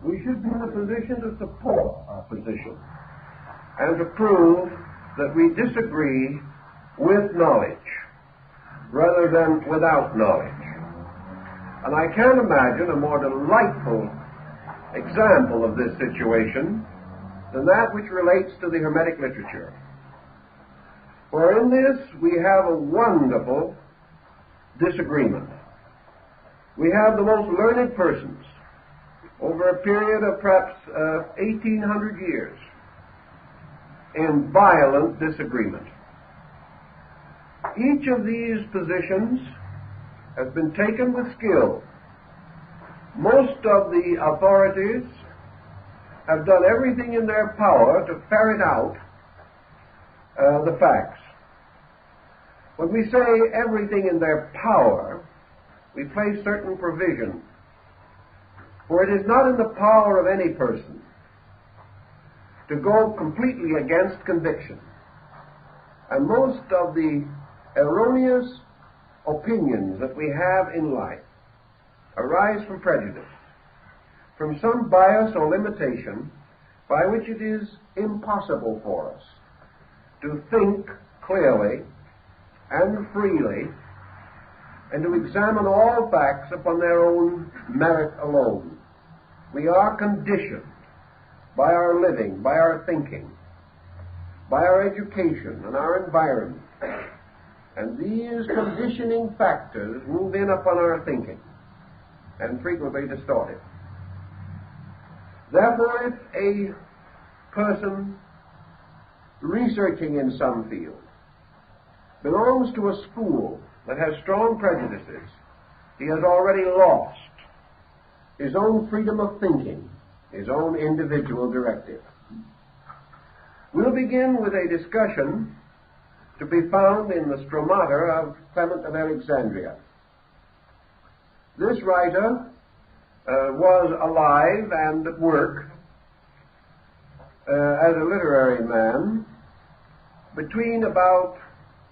we should be in a position to support our position and to prove that we disagree with knowledge rather than without knowledge. And I can't imagine a more delightful example of this situation than that which relates to the Hermetic literature. For in this we have a wonderful disagreement. We have the most learned persons over a period of perhaps 1,800 years in violent disagreement. Each of these positions has been taken with skill. Most of the authorities have done everything in their power to ferret out the facts. When we say everything in their power, we place certain provision. For it is not in the power of any person to go completely against conviction. And most of the erroneous opinions that we have in life arise from prejudice, from some bias or limitation by which it is impossible for us to think clearly and freely and to examine all facts upon their own merit alone. We are conditioned by our living, by our thinking, by our education and our environment. And these conditioning factors move in upon our thinking and frequently distort it. Therefore, if a person researching in some field belongs to a school that has strong prejudices, he has already lost his own freedom of thinking, his own individual directive. We'll begin with a discussion to be found in the Stromata of Clement of Alexandria. This writer was alive and at work as a literary man between about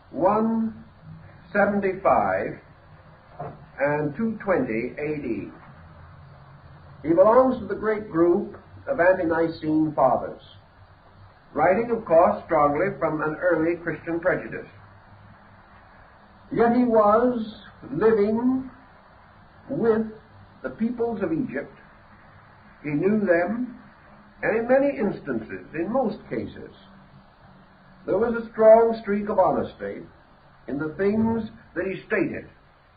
175 and 220 A.D. He belongs to the great group of ante-Nicene fathers, writing, of course, strongly from an early Christian prejudice. Yet he was living with the peoples of Egypt. He knew them, and in many instances, in most cases, there was a strong streak of honesty in the things that he stated,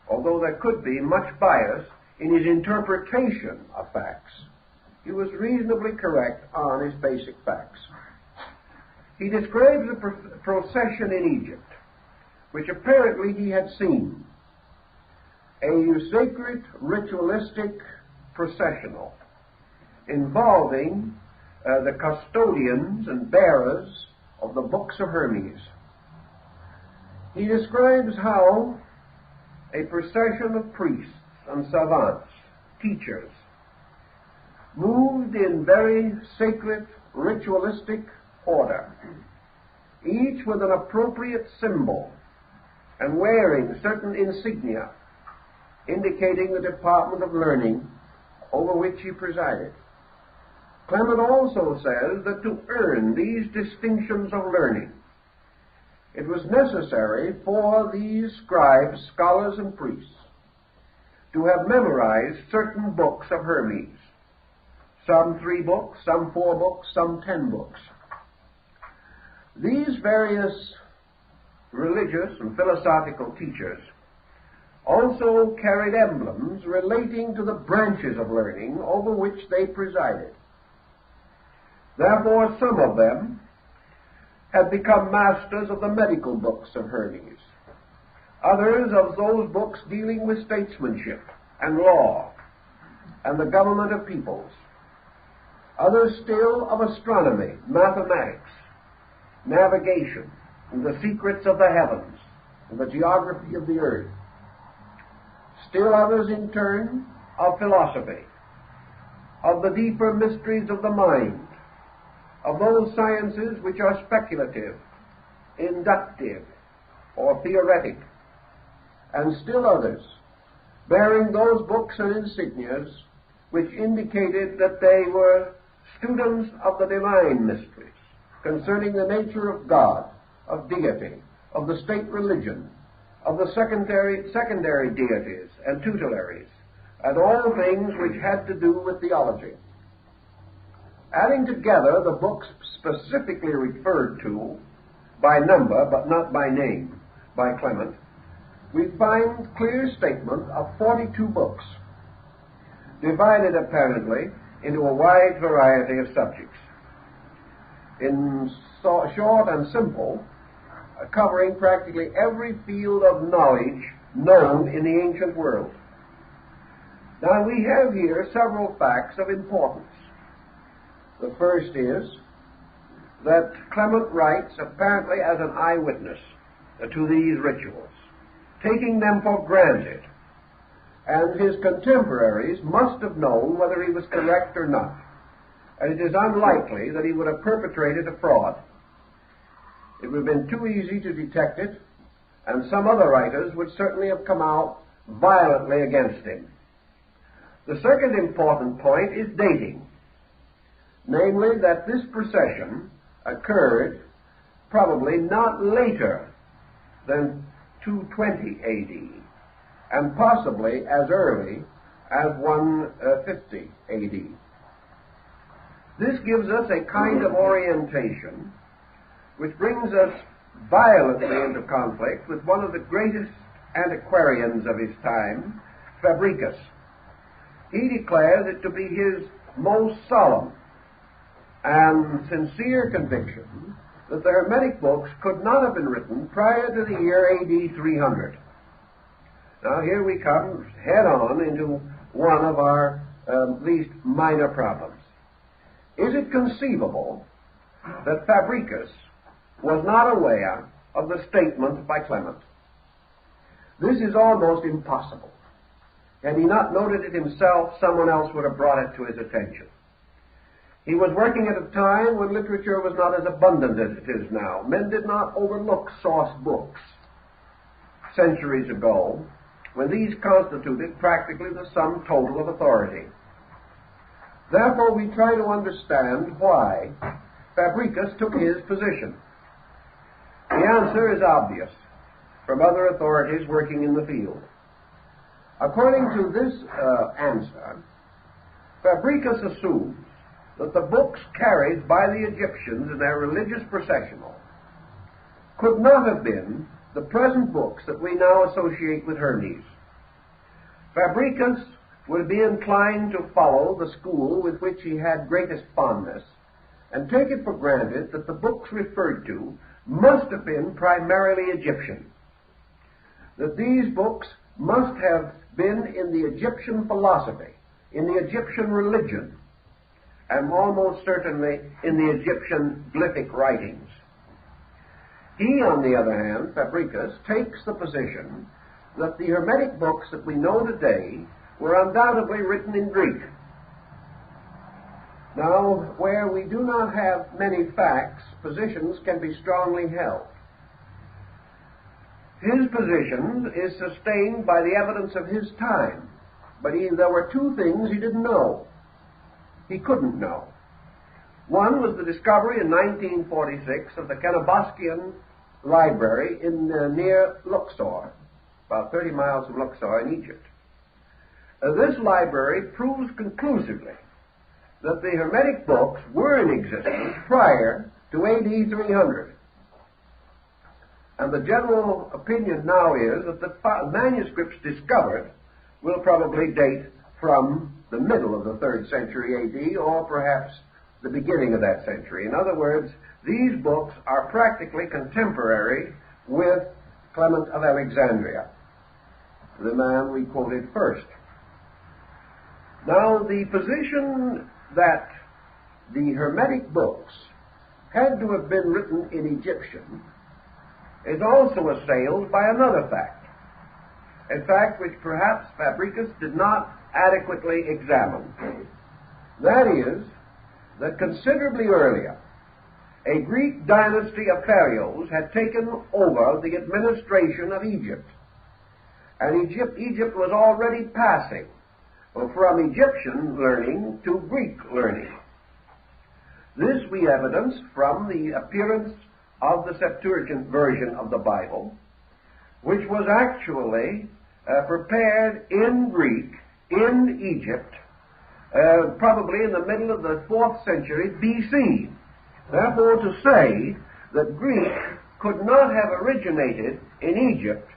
although there could be much bias in his interpretation of facts. He was reasonably correct on his basic facts. He describes a procession in Egypt, which apparently he had seen, a sacred ritualistic processional involving the custodians and bearers of the Books of Hermes. He describes how a procession of priests and savants, teachers, moved in very sacred ritualistic order, each with an appropriate symbol and wearing certain insignia indicating the department of learning over which he presided. Clement also says that to earn these distinctions of learning, it was necessary for these scribes, scholars, and priests to have memorized certain books of Hermes, some 3 books, some 4 books, some 10 books. These various religious and philosophical teachers also carried emblems relating to the branches of learning over which they presided. Therefore, some of them had become masters of the medical books of Hermes, others of those books dealing with statesmanship and law and the government of peoples, others still of astronomy, mathematics, navigation, and the secrets of the heavens, and the geography of the earth. Still others, in turn, of philosophy, of the deeper mysteries of the mind, of those sciences which are speculative, inductive, or theoretic, and still others, bearing those books and insignias which indicated that they were students of the divine mysteries concerning the nature of God, of deity, of the state religion, of the secondary deities and tutelaries, and all things which had to do with theology. Adding together the books specifically referred to by number, but not by name, by Clement, we find clear statement of 42 books, divided apparently into a wide variety of subjects, in short and simple, covering practically every field of knowledge known in the ancient world. Now we have here several facts of importance. The first is that Clement writes apparently as an eyewitness to these rituals, taking them for granted, and his contemporaries must have known whether he was correct or not, and it is unlikely that he would have perpetrated a fraud. It would have been too easy to detect it, and some other writers would certainly have come out violently against him. The second important point is dating, namely that this procession occurred probably not later than 220 A.D., and possibly as early as 150 A.D. This gives us a kind of orientation which brings us violently into conflict with one of the greatest antiquarians of his time, Fabricius. He declares it to be his most solemn and sincere conviction that the Hermetic books could not have been written prior to the year A.D. 300. Now here we come head on into one of our least minor problems. Is it conceivable that Fabricius was not aware of the statement by Clement? This is almost impossible. Had he not noted it himself, someone else would have brought it to his attention. He was working at a time when literature was not as abundant as it is now. Men did not overlook source books centuries ago, when these constituted practically the sum total of authority. Therefore, we try to understand why Fabricius took his position. The answer is obvious from other authorities working in the field. According to this answer, Fabricius assumes that the books carried by the Egyptians in their religious processional could not have been the present books that we now associate with Hermes. Fabricius would be inclined to follow the school with which he had greatest fondness and take it for granted that the books referred to must have been primarily Egyptian, that these books must have been in the Egyptian philosophy, in the Egyptian religion, and almost certainly in the Egyptian glyphic writings. He, on the other hand, Fabricius, takes the position that the Hermetic books that we know today were undoubtedly written in Greek. Now, where we do not have many facts, positions can be strongly held. His position is sustained by the evidence of his time, but there were two things he didn't know. He couldn't know. One was the discovery in 1946 of the Cenoboskian Library near Luxor, about 30 miles from Luxor in Egypt. This library proves conclusively that the Hermetic books were in existence prior to A.D. 300. And the general opinion now is that the manuscripts discovered will probably date from the middle of the 3rd century A.D. or perhaps the beginning of that century. In other words, these books are practically contemporary with Clement of Alexandria, the man we quoted first. Now, the position that the Hermetic books had to have been written in Egyptian is also assailed by another fact, a fact which perhaps Fabricius did not adequately examine. That is, that considerably earlier, a Greek dynasty of pharaohs had taken over the administration of Egypt, and Egypt was already passing from Egyptian learning to Greek learning. This we evidence from the appearance of the Septuagint version of the Bible, which was actually prepared in Greek in Egypt, probably in the middle of the 4th century B.C. Therefore, to say that Greek could not have originated in Egypt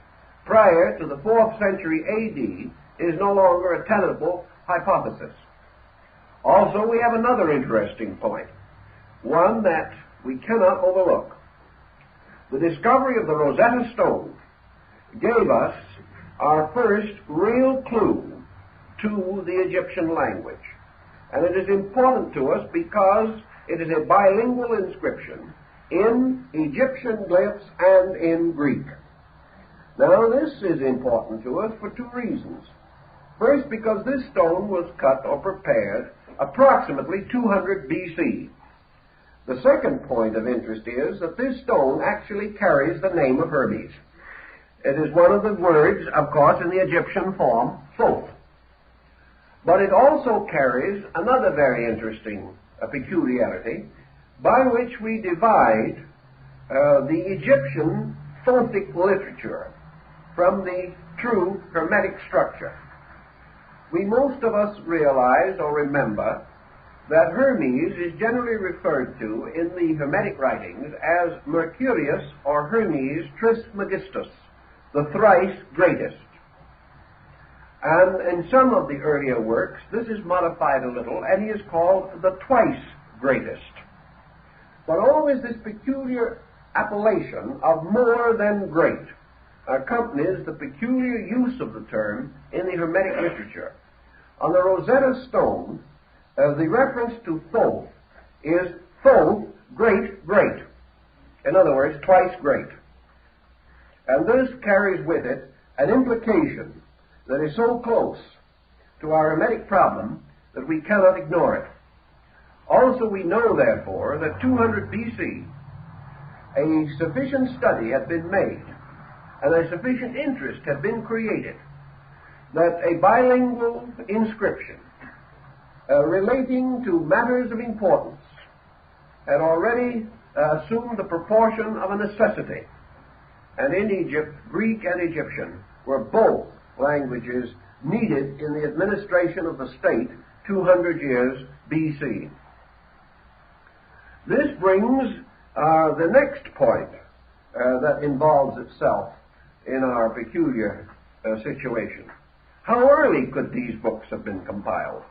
prior to the 4th century A.D. is no longer a tenable hypothesis. Also, we have another interesting point, one that we cannot overlook. The discovery of the Rosetta Stone gave us our first real clue to the Egyptian language. And it is important to us because it is a bilingual inscription in Egyptian glyphs and in Greek. Now, this is important to us for 2 reasons. First, because this stone was cut or prepared approximately 200 BC. The second point of interest is that this stone actually carries the name of Hermes. It is one of the words, of course, in the Egyptian form, Thoth. But it also carries another very interesting peculiarity by which we divide the Egyptian Thothic literature from the true Hermetic structure. We most of us realize or remember that Hermes is generally referred to in the Hermetic writings as Mercurius or Hermes Trismegistus, the thrice-greatest. And in some of the earlier works, this is modified a little, and he is called the twice-greatest. But always this peculiar appellation of more than great accompanies the peculiar use of the term in the Hermetic literature. On the Rosetta Stone, the reference to Thoth is Thoth, great, great. In other words, twice great. And this carries with it an implication that is so close to our Hermetic problem that we cannot ignore it. Also, we know, therefore, that 200 BC, a sufficient study had been made and a sufficient interest had been created that a bilingual inscription relating to matters of importance had already assumed the proportion of a necessity. And in Egypt, Greek and Egyptian were both languages needed in the administration of the state 200 years BC. This brings the next point that involves itself in our peculiar situation. How early could these books have been compiled?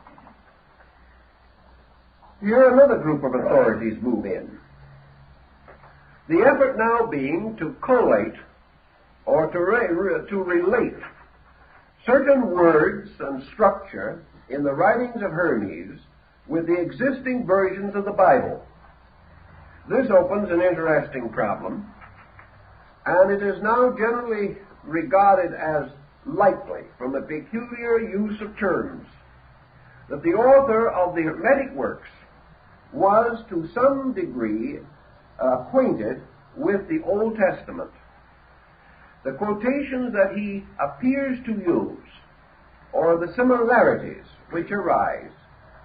Here another group of authorities move in. The effort now being to collate or to relate certain words and structure in the writings of Hermes with the existing versions of the Bible. This opens an interesting problem, and it is now generally regarded as likely, from the peculiar use of terms, that the author of the Hermetic works was to some degree acquainted with the Old Testament. The quotations that he appears to use, or the similarities which arise,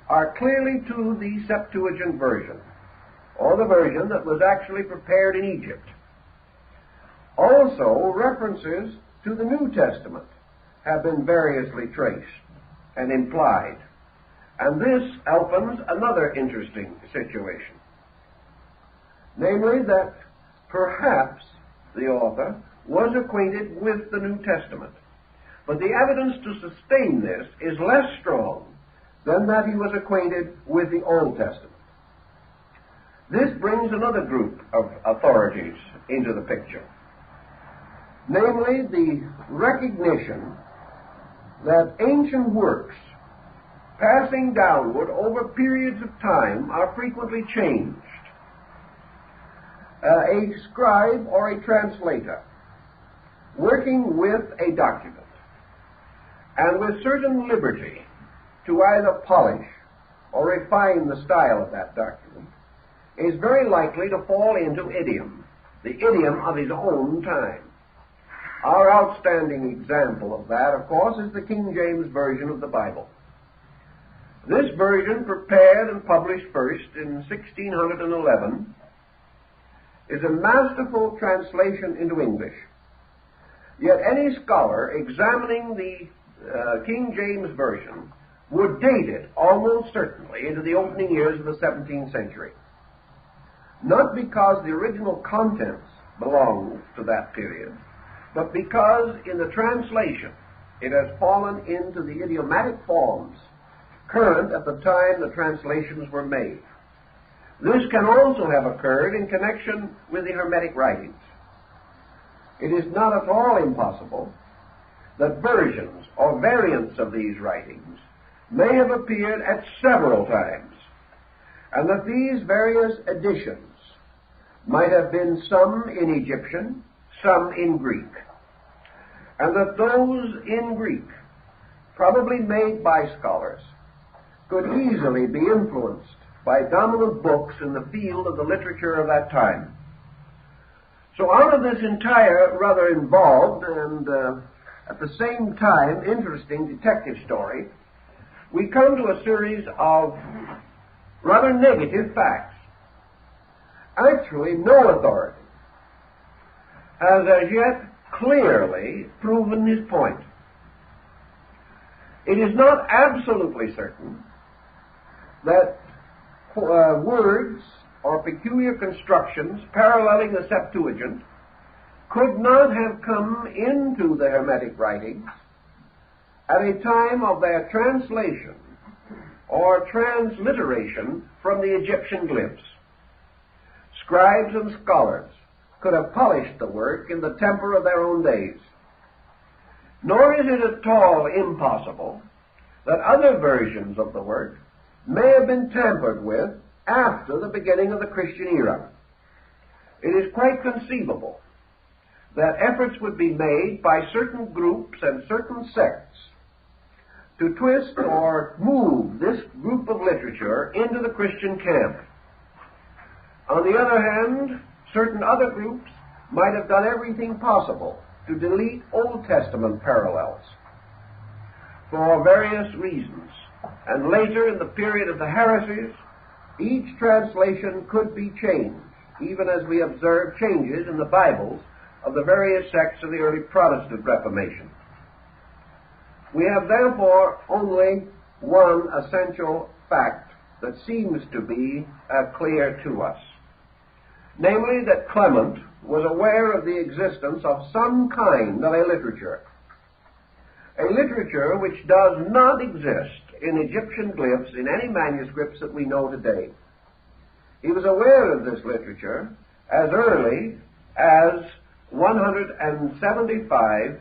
are clearly to the Septuagint version, or the version that was actually prepared in Egypt. Also, references to the New Testament have been variously traced and implied, and this opens another interesting situation, namely that perhaps the author was acquainted with the New Testament, but the evidence to sustain this is less strong than that he was acquainted with the Old Testament. This brings another group of authorities into the picture, namely the recognition that ancient works passing downward over periods of time are frequently changed. A scribe or a translator working with a document and with certain liberty to either polish or refine the style of that document is very likely to fall into idiom, the idiom of his own time. Our outstanding example of that, of course, is the King James Version of the Bible. This version, prepared and published first in 1611, is a masterful translation into English. Yet any scholar examining the King James Version would date it almost certainly into the opening years of the 17th century. Not because the original contents belong to that period, but because in the translation it has fallen into the idiomatic forms current at the time the translations were made. This can also have occurred in connection with the Hermetic writings. It is not at all impossible that versions or variants of these writings may have appeared at several times, and that these various editions might have been some in Egyptian, some in Greek, and that those in Greek, probably made by scholars, could easily be influenced by dominant books in the field of the literature of that time. So out of this entire rather involved and at the same time interesting detective story, we come to a series of rather negative facts. Actually, no authority has as yet clearly proven his point. It is not absolutely certain that words or peculiar constructions paralleling the Septuagint could not have come into the Hermetic writings at a time of their translation or transliteration from the Egyptian glyphs. Scribes and scholars could have polished the work in the temper of their own days. Nor is it at all impossible that other versions of the work may have been tampered with after the beginning of the Christian era. It is quite conceivable that efforts would be made by certain groups and certain sects to twist or move this group of literature into the Christian camp. On the other hand, certain other groups might have done everything possible to delete Old Testament parallels for various reasons. And later, in the period of the heresies, each translation could be changed, even as we observe changes in the Bibles of the various sects of the early Protestant Reformation. We have therefore only one essential fact that seems to be clear to us, namely that Clement was aware of the existence of some kind of a literature which does not exist in Egyptian glyphs in any manuscripts that we know today. He was aware of this literature as early as 175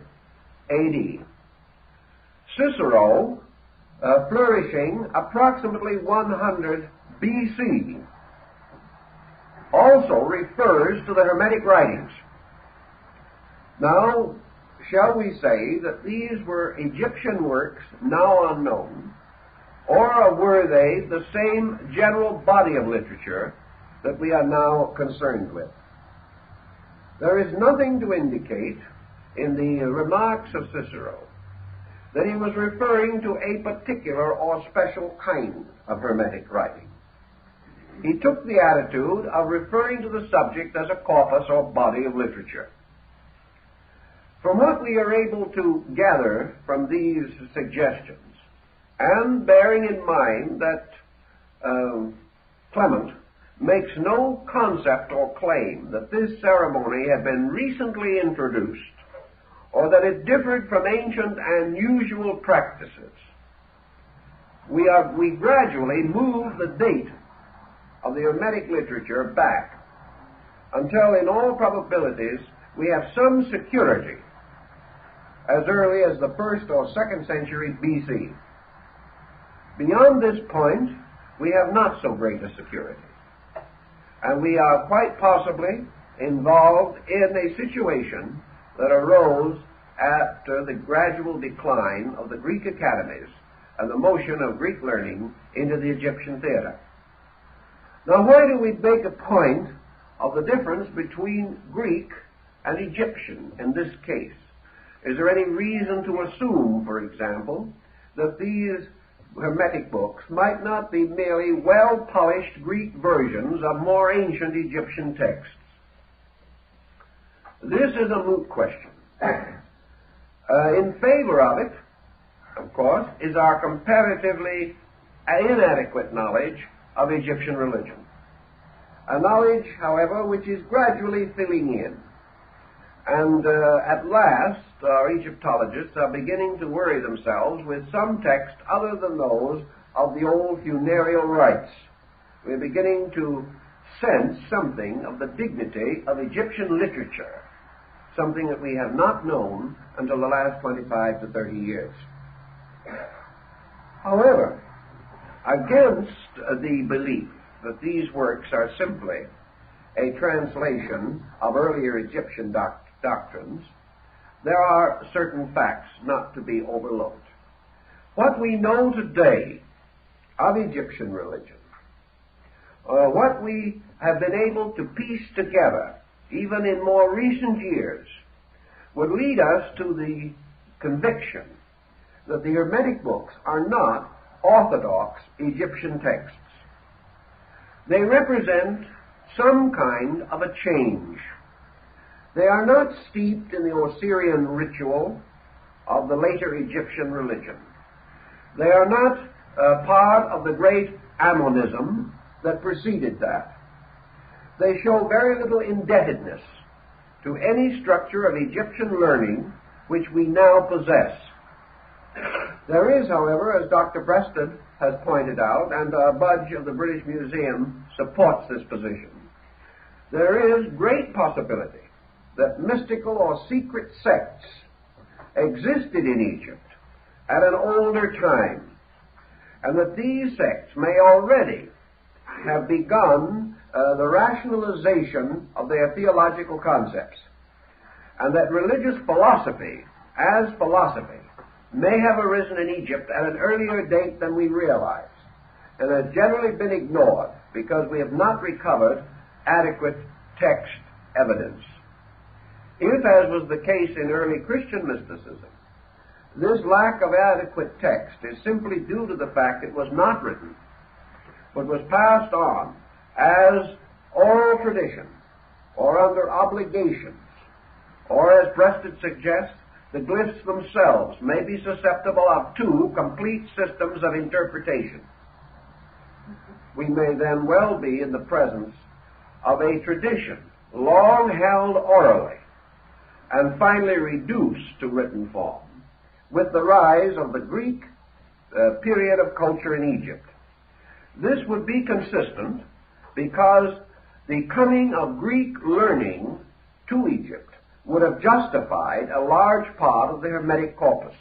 AD. Cicero, flourishing approximately 100 BC, also refers to the Hermetic writings. Now, shall we say that these were Egyptian works now unknown, or were they the same general body of literature that we are now concerned with? There is nothing to indicate in the remarks of Cicero that he was referring to a particular or special kind of Hermetic writing. He took the attitude of referring to the subject as a corpus or body of literature. From what we are able to gather from these suggestions, and bearing in mind that Clement makes no concept or claim that this ceremony had been recently introduced, or that it differed from ancient and usual practices, we gradually move the date of the Hermetic literature back until, in all probabilities, we have some security as early as the 1st or 2nd century BC. Beyond this point, we have not so great a security, and we are quite possibly involved in a situation that arose after the gradual decline of the Greek academies and the motion of Greek learning into the Egyptian theater. Now, why do we make a point of the difference between Greek and Egyptian in this case? Is there any reason to assume, for example, that these Hermetic books might not be merely well-polished Greek versions of more ancient Egyptian texts. This is a moot question. In favor of it, of course, is our comparatively inadequate knowledge of Egyptian religion. A knowledge, however, which is gradually filling in. And at last, our Egyptologists are beginning to worry themselves with some texts other than those of the old funereal rites. We're beginning to sense something of the dignity of Egyptian literature, something that we have not known until the last 25 to 30 years. However, against the belief that these works are simply a translation of earlier Egyptian doctrines, there are certain facts not to be overlooked. What we know today of Egyptian religion, what we have been able to piece together, even in more recent years, would lead us to the conviction that the Hermetic books are not orthodox Egyptian texts. They represent some kind of a change. They are not steeped in the Osirian ritual of the later Egyptian religion. They are not part of the great Ammonism that preceded that. They show very little indebtedness to any structure of Egyptian learning which we now possess. There is, however, as Dr. Preston has pointed out, and Budge of the British Museum supports this position, there is great possibility that mystical or secret sects existed in Egypt at an older time, and that these sects may already have begun the rationalization of their theological concepts, and that religious philosophy, as philosophy, may have arisen in Egypt at an earlier date than we realize, and has generally been ignored because we have not recovered adequate text evidence. If, as was the case in early Christian mysticism, this lack of adequate text is simply due to the fact it was not written, but was passed on as oral tradition, or under obligations, or, as Preston suggests, the glyphs themselves may be susceptible of two complete systems of interpretation. We may then well be in the presence of a tradition long held orally and finally reduced to written form with the rise of the Greek period of culture in Egypt. This would be consistent because the coming of Greek learning to Egypt would have justified a large part of the Hermetic corpus.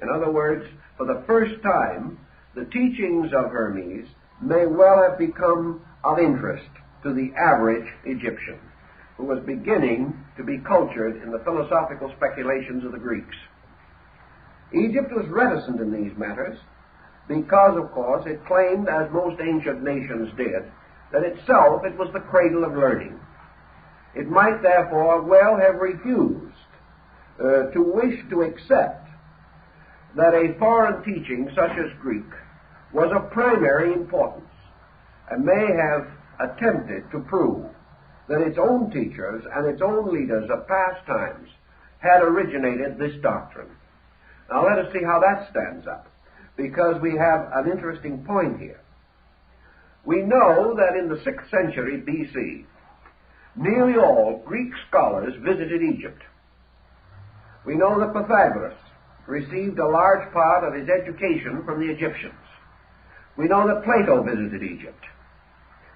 In other words, for the first time, the teachings of Hermes may well have become of interest to the average Egyptian, who was beginning to be cultured in the philosophical speculations of the Greeks. Egypt was reticent in these matters because, of course, it claimed, as most ancient nations did, that itself it was the cradle of learning. It might therefore well have refused to wish to accept that a foreign teaching such as Greek was of primary importance, and may have attempted to prove that its own teachers and its own leaders of past times had originated this doctrine. Now let us see how that stands up, because we have an interesting point here. We know that in the 6th century BC, nearly all Greek scholars visited Egypt. We know that Pythagoras received a large part of his education from the Egyptians. We know that Plato visited Egypt,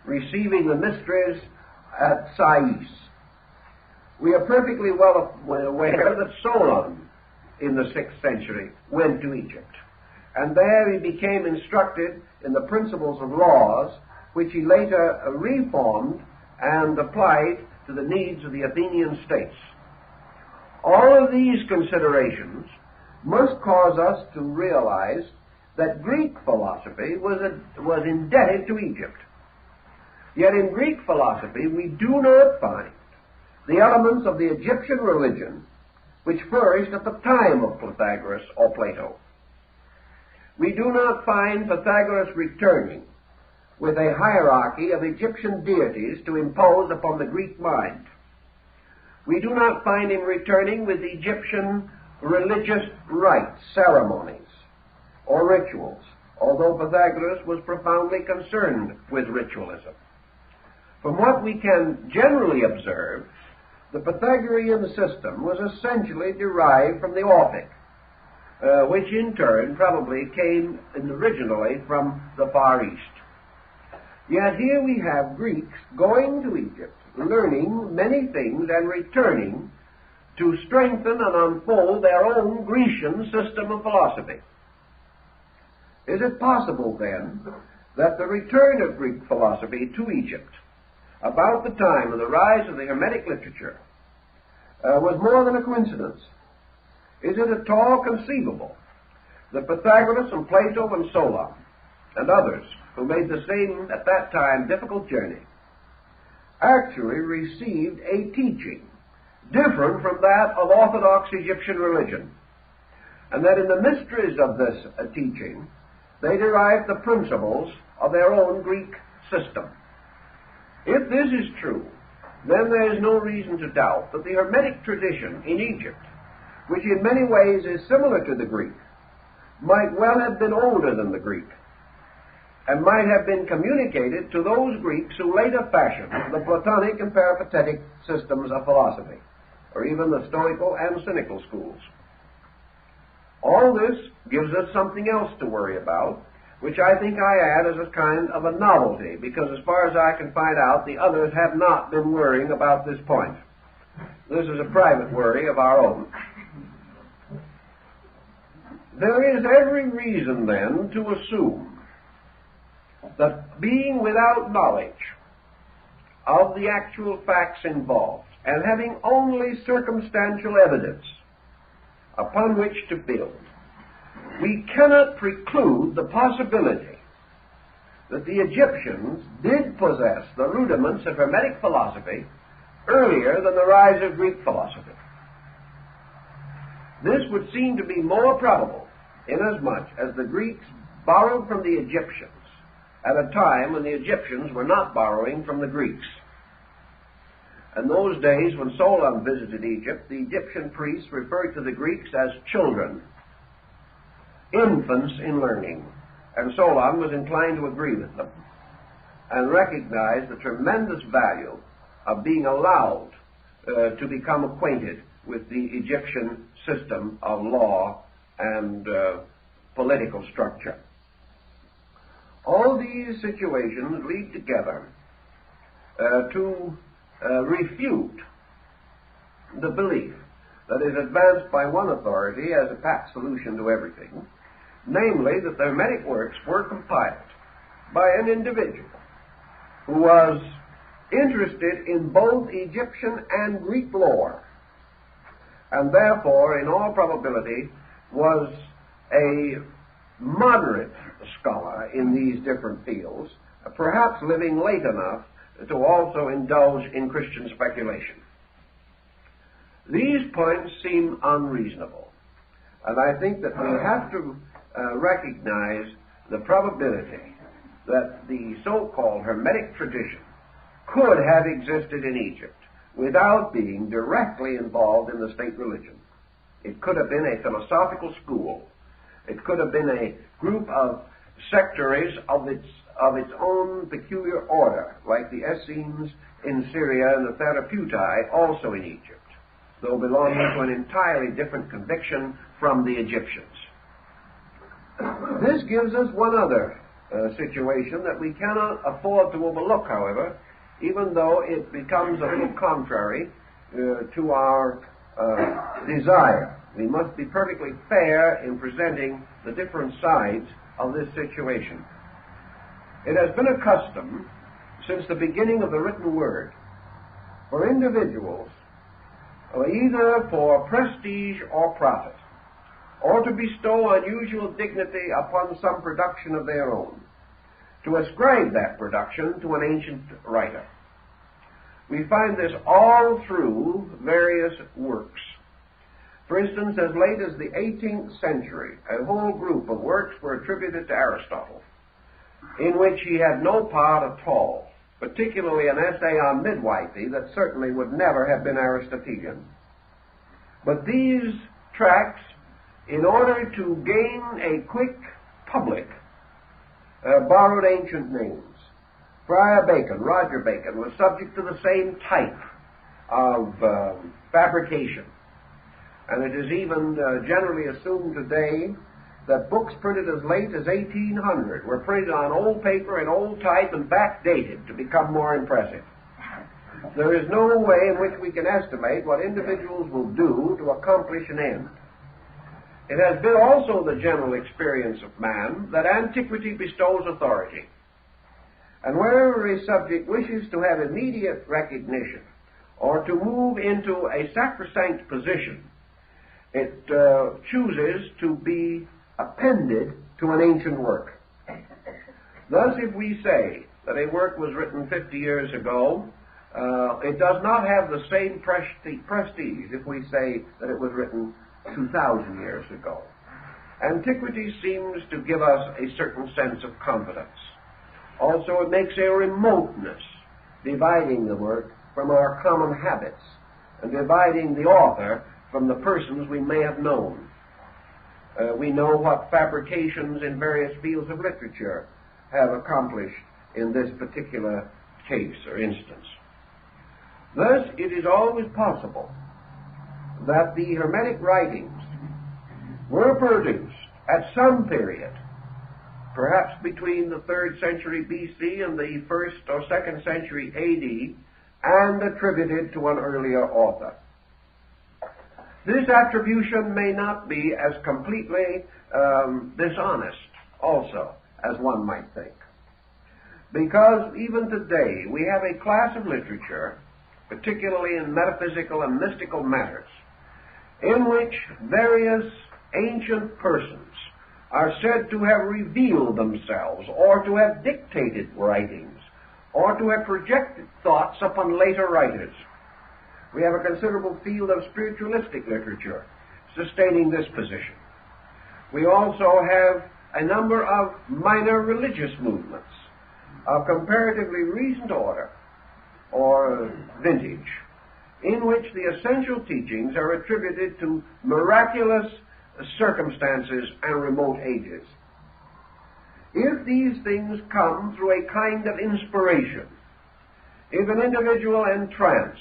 receiving the mysteries at Sais. We are perfectly well aware that Solon, in the 6th century, went to Egypt, and there he became instructed in the principles of laws, which he later reformed and applied to the needs of the Athenian states. All of these considerations must cause us to realize that Greek philosophy was indebted to Egypt. Yet in Greek philosophy we do not find the elements of the Egyptian religion which flourished at the time of Pythagoras or Plato. we do not find Pythagoras returning with a hierarchy of Egyptian deities to impose upon the Greek mind. We do not find him returning with Egyptian religious rites, ceremonies, or rituals, although Pythagoras was profoundly concerned with ritualism. From what we can generally observe, the Pythagorean system was essentially derived from the Orphic, which in turn probably came originally from the Far East. Yet here we have Greeks going to Egypt, learning many things and returning to strengthen and unfold their own Grecian system of philosophy. Is it possible, then, that the return of Greek philosophy to Egypt, about the time of the rise of the Hermetic literature, was more than a coincidence? Is it at all conceivable that Pythagoras and Plato and Solon and others who made the same, at that time, difficult journey, actually received a teaching different from that of Orthodox Egyptian religion, and that in the mysteries of this teaching they derived the principles of their own Greek system? If this is true, then there is no reason to doubt that the Hermetic tradition in Egypt, which in many ways is similar to the Greek, might well have been older than the Greek, and might have been communicated to those Greeks who later fashioned the Platonic and Peripatetic systems of philosophy, or even the Stoical and Cynical schools. All this gives us something else to worry about, which I think I add as a kind of a novelty, because as far as I can find out, the others have not been worrying about this point. This is a private worry of our own. There is every reason, then, to assume that being without knowledge of the actual facts involved, and having only circumstantial evidence upon which to build, we cannot preclude the possibility that the Egyptians did possess the rudiments of Hermetic philosophy earlier than the rise of Greek philosophy. This would seem to be more probable inasmuch as the Greeks borrowed from the Egyptians at a time when the Egyptians were not borrowing from the Greeks. In those days, when Solon visited Egypt, the Egyptian priests referred to the Greeks as children, infants in learning, and Solon was inclined to agree with them and recognize the tremendous value of being allowed to become acquainted with the Egyptian system of law and political structure. All these situations lead together to refute the belief that is advanced by one authority as a pat solution to everything, namely that the Hermetic works were compiled by an individual who was interested in both Egyptian and Greek lore, and therefore, in all probability, was a moderate scholar in these different fields, perhaps living late enough to also indulge in Christian speculation. These points seem unreasonable, and I think that we have to recognize the probability that the so-called Hermetic tradition could have existed in Egypt without being directly involved in the state religion. It could have been a philosophical school. It could have been a group of sectaries of its own peculiar order, like the Essenes in Syria and the Therapeutae also in Egypt, though belonging to an entirely different conviction from the Egyptians. This gives us one other situation that we cannot afford to overlook, however, even though it becomes a little contrary to our desire. We must be perfectly fair in presenting the different sides of this situation. It has been a custom since the beginning of the written word for individuals, either for prestige or profit, or to bestow unusual dignity upon some production of their own, to ascribe that production to an ancient writer. We find this all through various works. For instance, as late as the 18th century, a whole group of works were attributed to Aristotle, in which he had no part at all, particularly an essay on midwifery that certainly would never have been Aristotelian. But these tracts, in order to gain a quick public, borrowed ancient names. Friar Bacon, Roger Bacon, was subject to the same type of fabrication. And it is even generally assumed today that books printed as late as 1800 were printed on old paper in old type and backdated to become more impressive. There is no way in which we can estimate what individuals will do to accomplish an end. It has been also the general experience of man that antiquity bestows authority. And wherever a subject wishes to have immediate recognition or to move into a sacrosanct position, it chooses to be appended to an ancient work. Thus, if we say that a work was written 50 years ago, it does not have the same prestige if we say that it was written 2,000 years ago. Antiquity seems to give us a certain sense of confidence. Also, it makes a remoteness, dividing the work from our common habits and dividing the author from the persons we may have known. We know what fabrications in various fields of literature have accomplished in this particular case or instance. Thus, it is always possible that the Hermetic writings were produced at some period, perhaps between the 3rd century BC and the 1st or 2nd century AD, and attributed to an earlier author. This attribution may not be as completely dishonest also as one might think, because even today we have a class of literature, particularly in metaphysical and mystical matters, in which various ancient persons are said to have revealed themselves, or to have dictated writings, or to have projected thoughts upon later writers. We have a considerable field of spiritualistic literature sustaining this position. We also have a number of minor religious movements of comparatively recent order or vintage, in which the essential teachings are attributed to miraculous circumstances and remote ages. If these things come through a kind of inspiration, if an individual entranced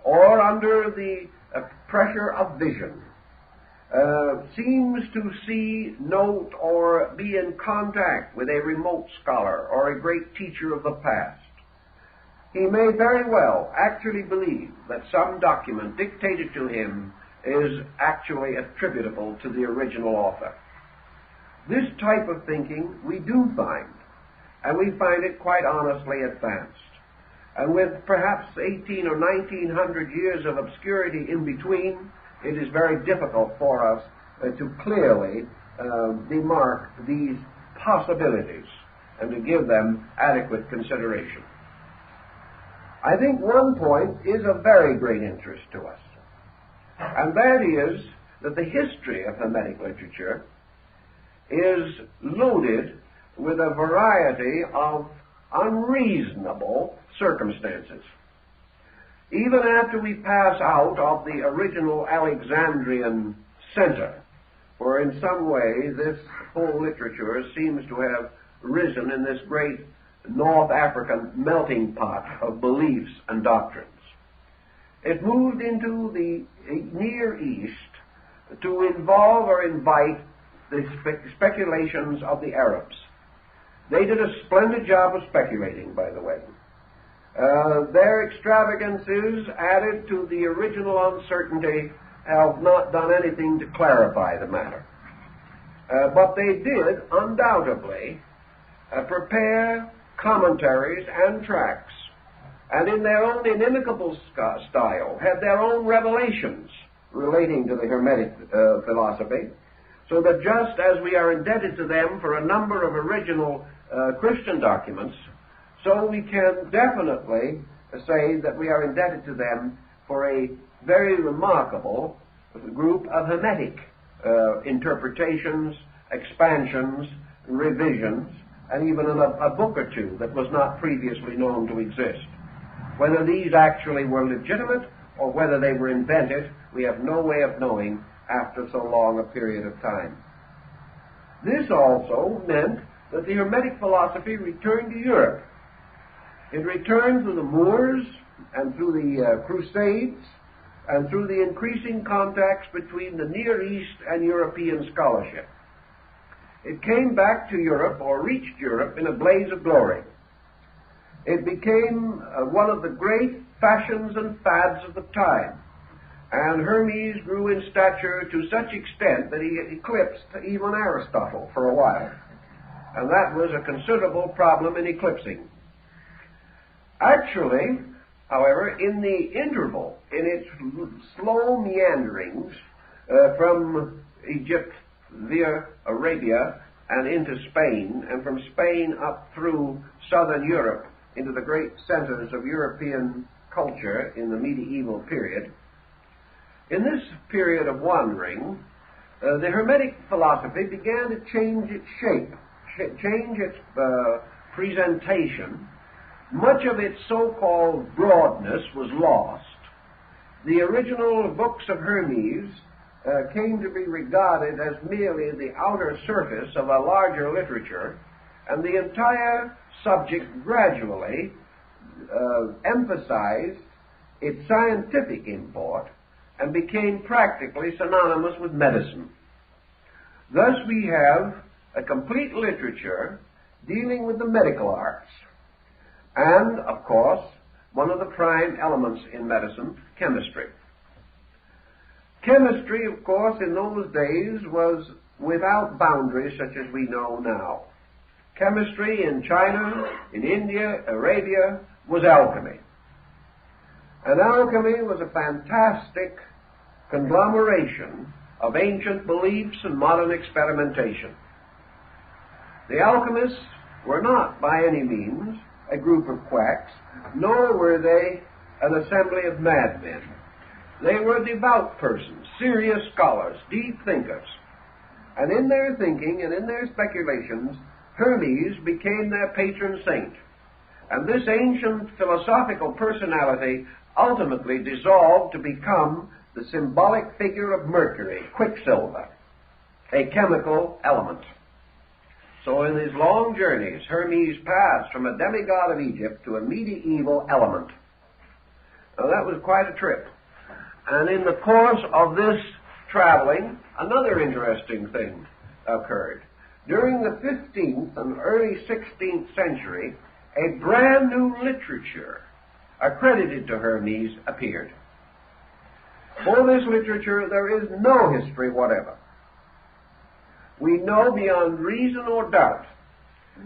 or under the pressure of vision seems to see, note, or be in contact with a remote scholar or a great teacher of the past, he may very well actually believe that some document dictated to him is actually attributable to the original author. This type of thinking we do find, and we find it quite honestly advanced. And with perhaps 18 or 1900 years of obscurity in between, it is very difficult for us to clearly demark these possibilities and to give them adequate consideration. I think one point is of very great interest to us, and that is that the history of Hermetic literature is loaded with a variety of unreasonable circumstances. Even after we pass out of the original Alexandrian center, for in some way this whole literature seems to have risen in this great North African melting pot of beliefs and doctrines, it moved into the Near East to involve or invite the speculations of the Arabs. They did a splendid job of speculating, by the way. Their extravagances added to the original uncertainty have not done anything to clarify the matter. But they did undoubtedly prepare commentaries and tracts, and in their own inimitable style had their own revelations relating to the Hermetic philosophy, so that just as we are indebted to them for a number of original Christian documents, so we can definitely say that we are indebted to them for a very remarkable group of Hermetic interpretations, expansions, revisions, and even a book or two that was not previously known to exist. Whether these actually were legitimate or whether they were invented, we have no way of knowing after so long a period of time. This also meant that the Hermetic philosophy returned to Europe. It returned through the Moors and through the Crusades and through the increasing contacts between the Near East and European scholarship. It came back to Europe, or reached Europe, in a blaze of glory. It became one of the great fashions and fads of the time, and Hermes grew in stature to such extent that he eclipsed even Aristotle for a while, and that was a considerable problem in eclipsing. Actually, however, in the interval, in its slow meanderings from Egypt via Arabia and into Spain, and from Spain up through southern Europe into the great centers of European culture in the medieval period, in this period of wandering, the Hermetic philosophy began to change its shape, change its presentation. Much of its so-called broadness was lost. The original Books of Hermes came to be regarded as merely the outer surface of a larger literature, and the entire subject gradually emphasized its scientific import and became practically synonymous with medicine. Thus we have a complete literature dealing with the medical arts, and, of course, one of the prime elements in medicine, chemistry. Chemistry, of course, in those days was without boundaries such as we know now. Chemistry in China, in India, Arabia, was alchemy. And alchemy was a fantastic conglomeration of ancient beliefs and modern experimentation. The alchemists were not, by any means, a group of quacks, nor were they an assembly of madmen. They were devout persons, serious scholars, deep thinkers. And in their thinking and in their speculations, Hermes became their patron saint. And this ancient philosophical personality ultimately dissolved to become the symbolic figure of Mercury, Quicksilver, a chemical element. So in his long journeys, Hermes passed from a demigod of Egypt to a medieval element. Now that was quite a trip. And in the course of this traveling, another interesting thing occurred. During the 15th and early 16th century, a brand new literature accredited to Hermes appeared. For this literature, there is no history whatever. We know beyond reason or doubt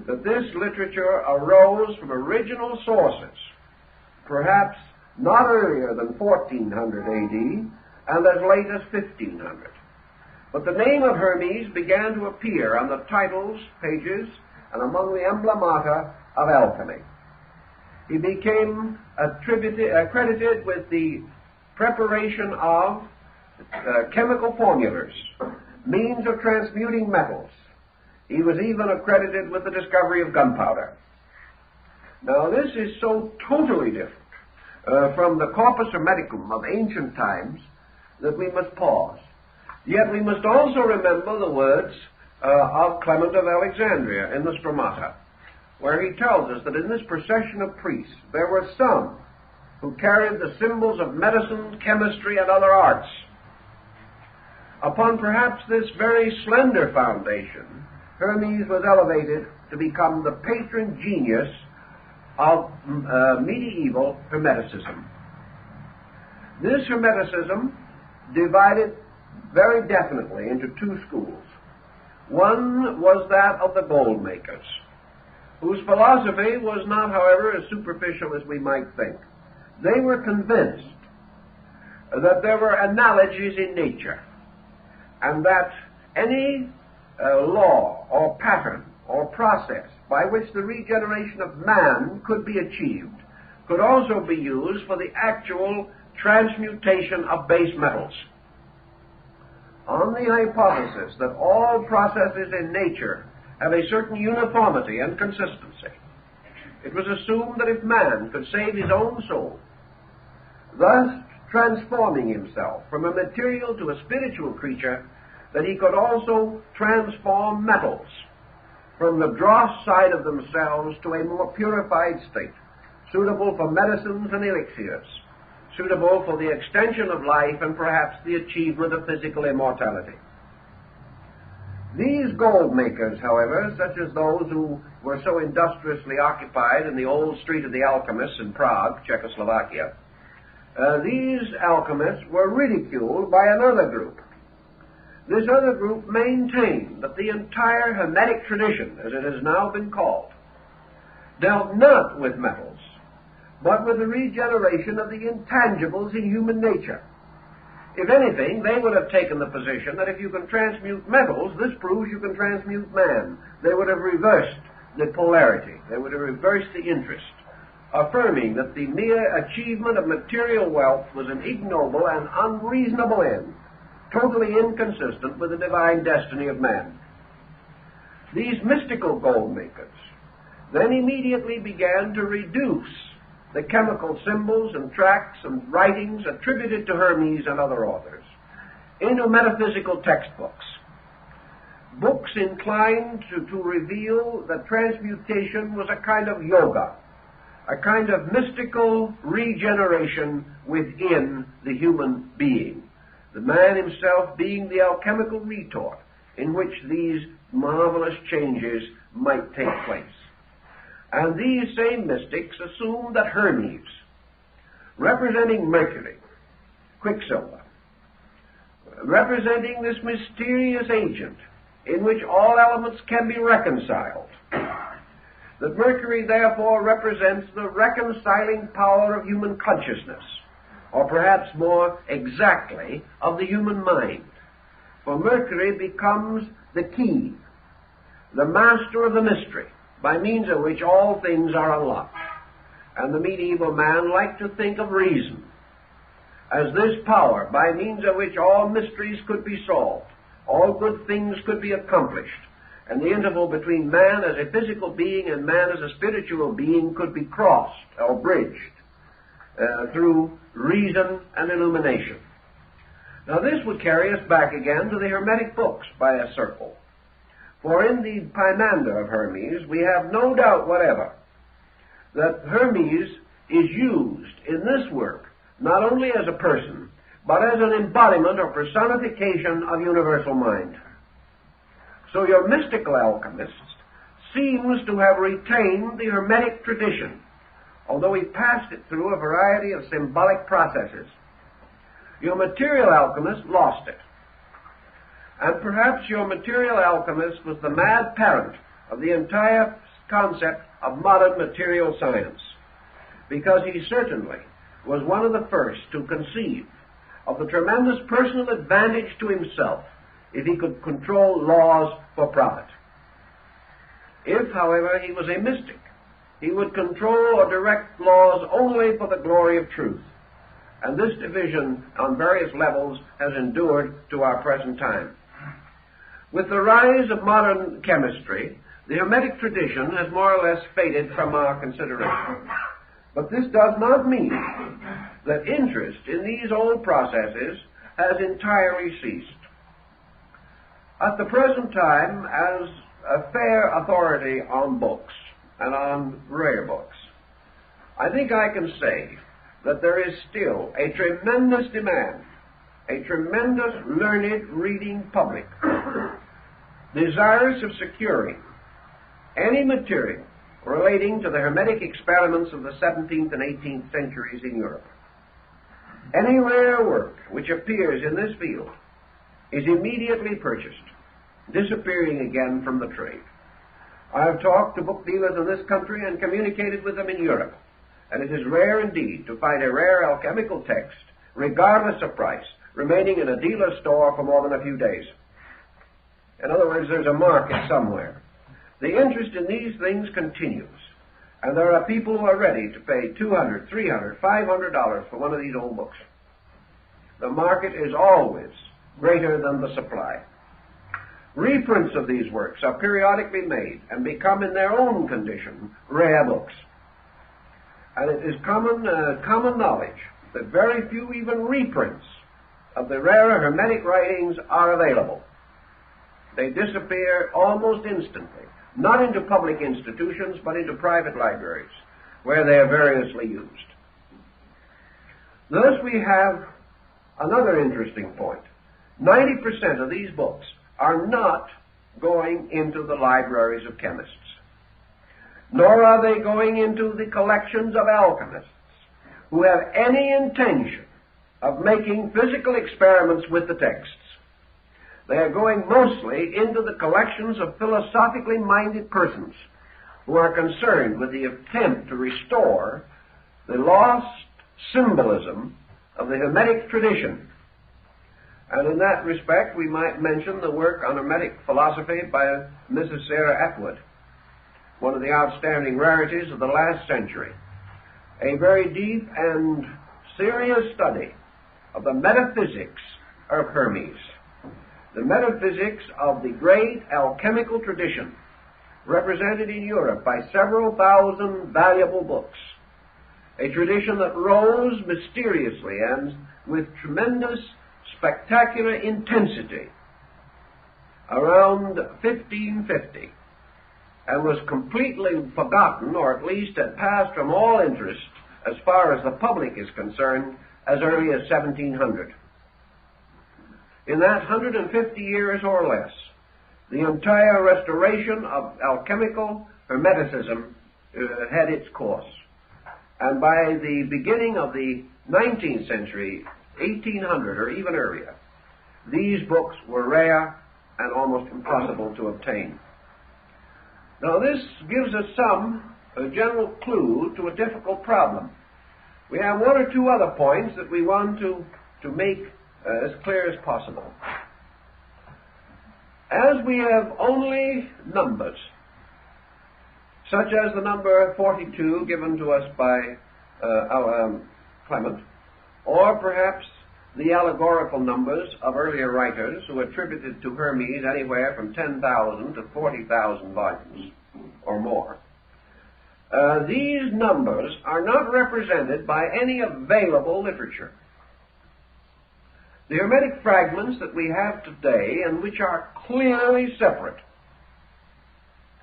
that this literature arose from original sources, perhaps not earlier than 1400 AD and as late as 1500. But the name of Hermes began to appear on the titles, pages, and among the emblemata of alchemy. He became accredited with the preparation of chemical formulas, means of transmuting metals. He was even accredited with the discovery of gunpowder. Now this is so totally different from the corpus hermeticum of ancient times that we must pause. Yet we must also remember the words of Clement of Alexandria in the Stromata, where he tells us that in this procession of priests there were some who carried the symbols of medicine, chemistry, and other arts. Upon perhaps this very slender foundation, Hermes was elevated to become the patron genius of medieval Hermeticism. This Hermeticism divided very definitely into two schools. One was that of the gold makers, whose philosophy was not, however, as superficial as we might think. They were convinced that there were analogies in nature, and that any law or pattern or process by which the regeneration of man could be achieved could also be used for the actual transmutation of base metals. on the hypothesis that all processes in nature have a certain uniformity and consistency. It was assumed that if man could save his own soul, thus transforming himself from a material to a spiritual creature, that he could also transform metals from the dross side of themselves to a more purified state, suitable for medicines and elixirs, suitable for the extension of life and perhaps the achievement of physical immortality. These gold makers, however, such as those who were so industriously occupied in the old Street of the Alchemists in Prague, Czechoslovakia, these alchemists were ridiculed by another group. This other group maintained that the entire Hermetic tradition, as it has now been called, dealt not with metals, but with the regeneration of the intangibles in human nature. If anything, they would have taken the position that if you can transmute metals, this proves you can transmute man. They would have reversed the polarity. They would have reversed the interest, affirming that the mere achievement of material wealth was an ignoble and unreasonable end, totally inconsistent with the divine destiny of man. These mystical gold makers then immediately began to reduce the chemical symbols and tracts and writings attributed to Hermes and other authors into metaphysical textbooks, books inclined to reveal that transmutation was a kind of yoga, a kind of mystical regeneration within the human being, the man himself being the alchemical retort in which these marvelous changes might take place. And these same mystics assumed that Hermes, representing Mercury, Quicksilver, representing this mysterious agent in which all elements can be reconciled, that Mercury therefore represents the reconciling power of human consciousness, or perhaps more exactly, of the human mind. For Mercury becomes the key, the master of the mystery, by means of which all things are unlocked. And the medieval man liked to think of reason as this power by means of which all mysteries could be solved, all good things could be accomplished, and the interval between man as a physical being and man as a spiritual being could be crossed or bridged through reason and illumination. Now this would carry us back again to the Hermetic books by a circle. For in the Pymander of Hermes, we have no doubt whatever that Hermes is used in this work not only as a person, but as an embodiment or personification of universal mind. So your mystical alchemist seems to have retained the Hermetic tradition, although he passed it through a variety of symbolic processes. Your material alchemist lost it. And perhaps your material alchemist was the mad parent of the entire concept of modern material science, because he certainly was one of the first to conceive of the tremendous personal advantage to himself if he could control laws for profit. If, however, he was a mystic, he would control or direct laws only for the glory of truth. And this division on various levels has endured to our present time. With the rise of modern chemistry, the Hermetic tradition has more or less faded from our consideration. But this does not mean that interest in these old processes has entirely ceased. At the present time, as a fair authority on books and on rare books, I think I can say that there is still a tremendous demand, a tremendous learned reading public, desirous of securing any material relating to the Hermetic experiments of the 17th and 18th centuries in Europe. Any rare work which appears in this field is immediately purchased, disappearing again from the trade. I have talked to book dealers in this country and communicated with them in Europe, and it is rare indeed to find a rare alchemical text, regardless of price, remaining in a dealer's store for more than a few days. In other words, there's a market somewhere. The interest in these things continues, and there are people who are ready to pay $200, $300, $500 for one of these old books. The market is always greater than the supply. Reprints of these works are periodically made and become in their own condition rare books. And it is common knowledge that very few even reprints of the rarer Hermetic writings are available. They disappear almost instantly, not into public institutions, but into private libraries, where they are variously used. Thus we have another interesting point. 90% of these books are not going into the libraries of chemists, nor are they going into the collections of alchemists who have any intention of making physical experiments with the texts. They are going mostly into the collections of philosophically minded persons who are concerned with the attempt to restore the lost symbolism of the Hermetic tradition. And in that respect, we might mention the work on Hermetic philosophy by Mrs. Sarah Atwood, one of the outstanding rarities of the last century. A very deep and serious study of the metaphysics of Hermes, the metaphysics of the great alchemical tradition, represented in Europe by several thousand valuable books, a tradition that rose mysteriously and with tremendous spectacular intensity around 1550, and was completely forgotten, or at least had passed from all interest as far as the public is concerned, as early as 1700. In that 150 years or less, the entire restoration of alchemical Hermeticism had its course. And by the beginning of the 19th century, 1800 or even earlier, these books were rare and almost impossible to obtain. Now this gives us a general clue to a difficult problem. We have one or two other points that we want to make as clear as possible. As we have only numbers, such as the number 42 given to us by Clement, or perhaps the allegorical numbers of earlier writers who attributed to Hermes anywhere from 10,000 to 40,000 volumes or more. These numbers are not represented by any available literature. The Hermetic fragments that we have today, and which are clearly separate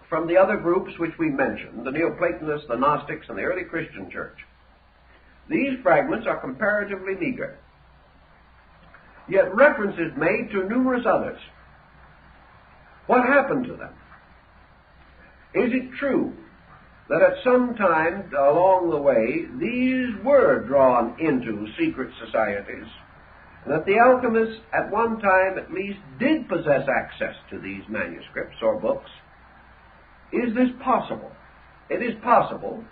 from the other groups which we mentioned, the Neoplatonists, the Gnostics, and the early Christian church, these fragments are comparatively meager. Yet reference is made to numerous others. What happened to them? Is it true that at some time along the way these were drawn into secret societies, and that the alchemists at one time at least did possess access to these manuscripts or books? Is this possible? It is possible,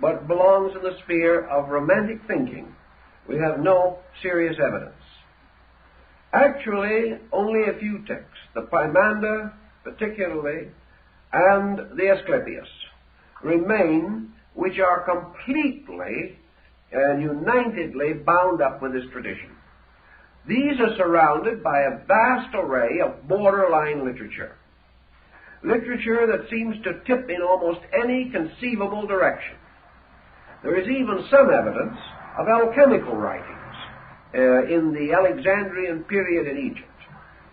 but belongs in the sphere of romantic thinking. We have no serious evidence. Actually, only a few texts, the Poimanda particularly, and the Asclepius, remain, which are completely and unitedly bound up with this tradition. These are surrounded by a vast array of borderline literature, literature that seems to tip in almost any conceivable direction. There is even some evidence of alchemical writings in the Alexandrian period in Egypt,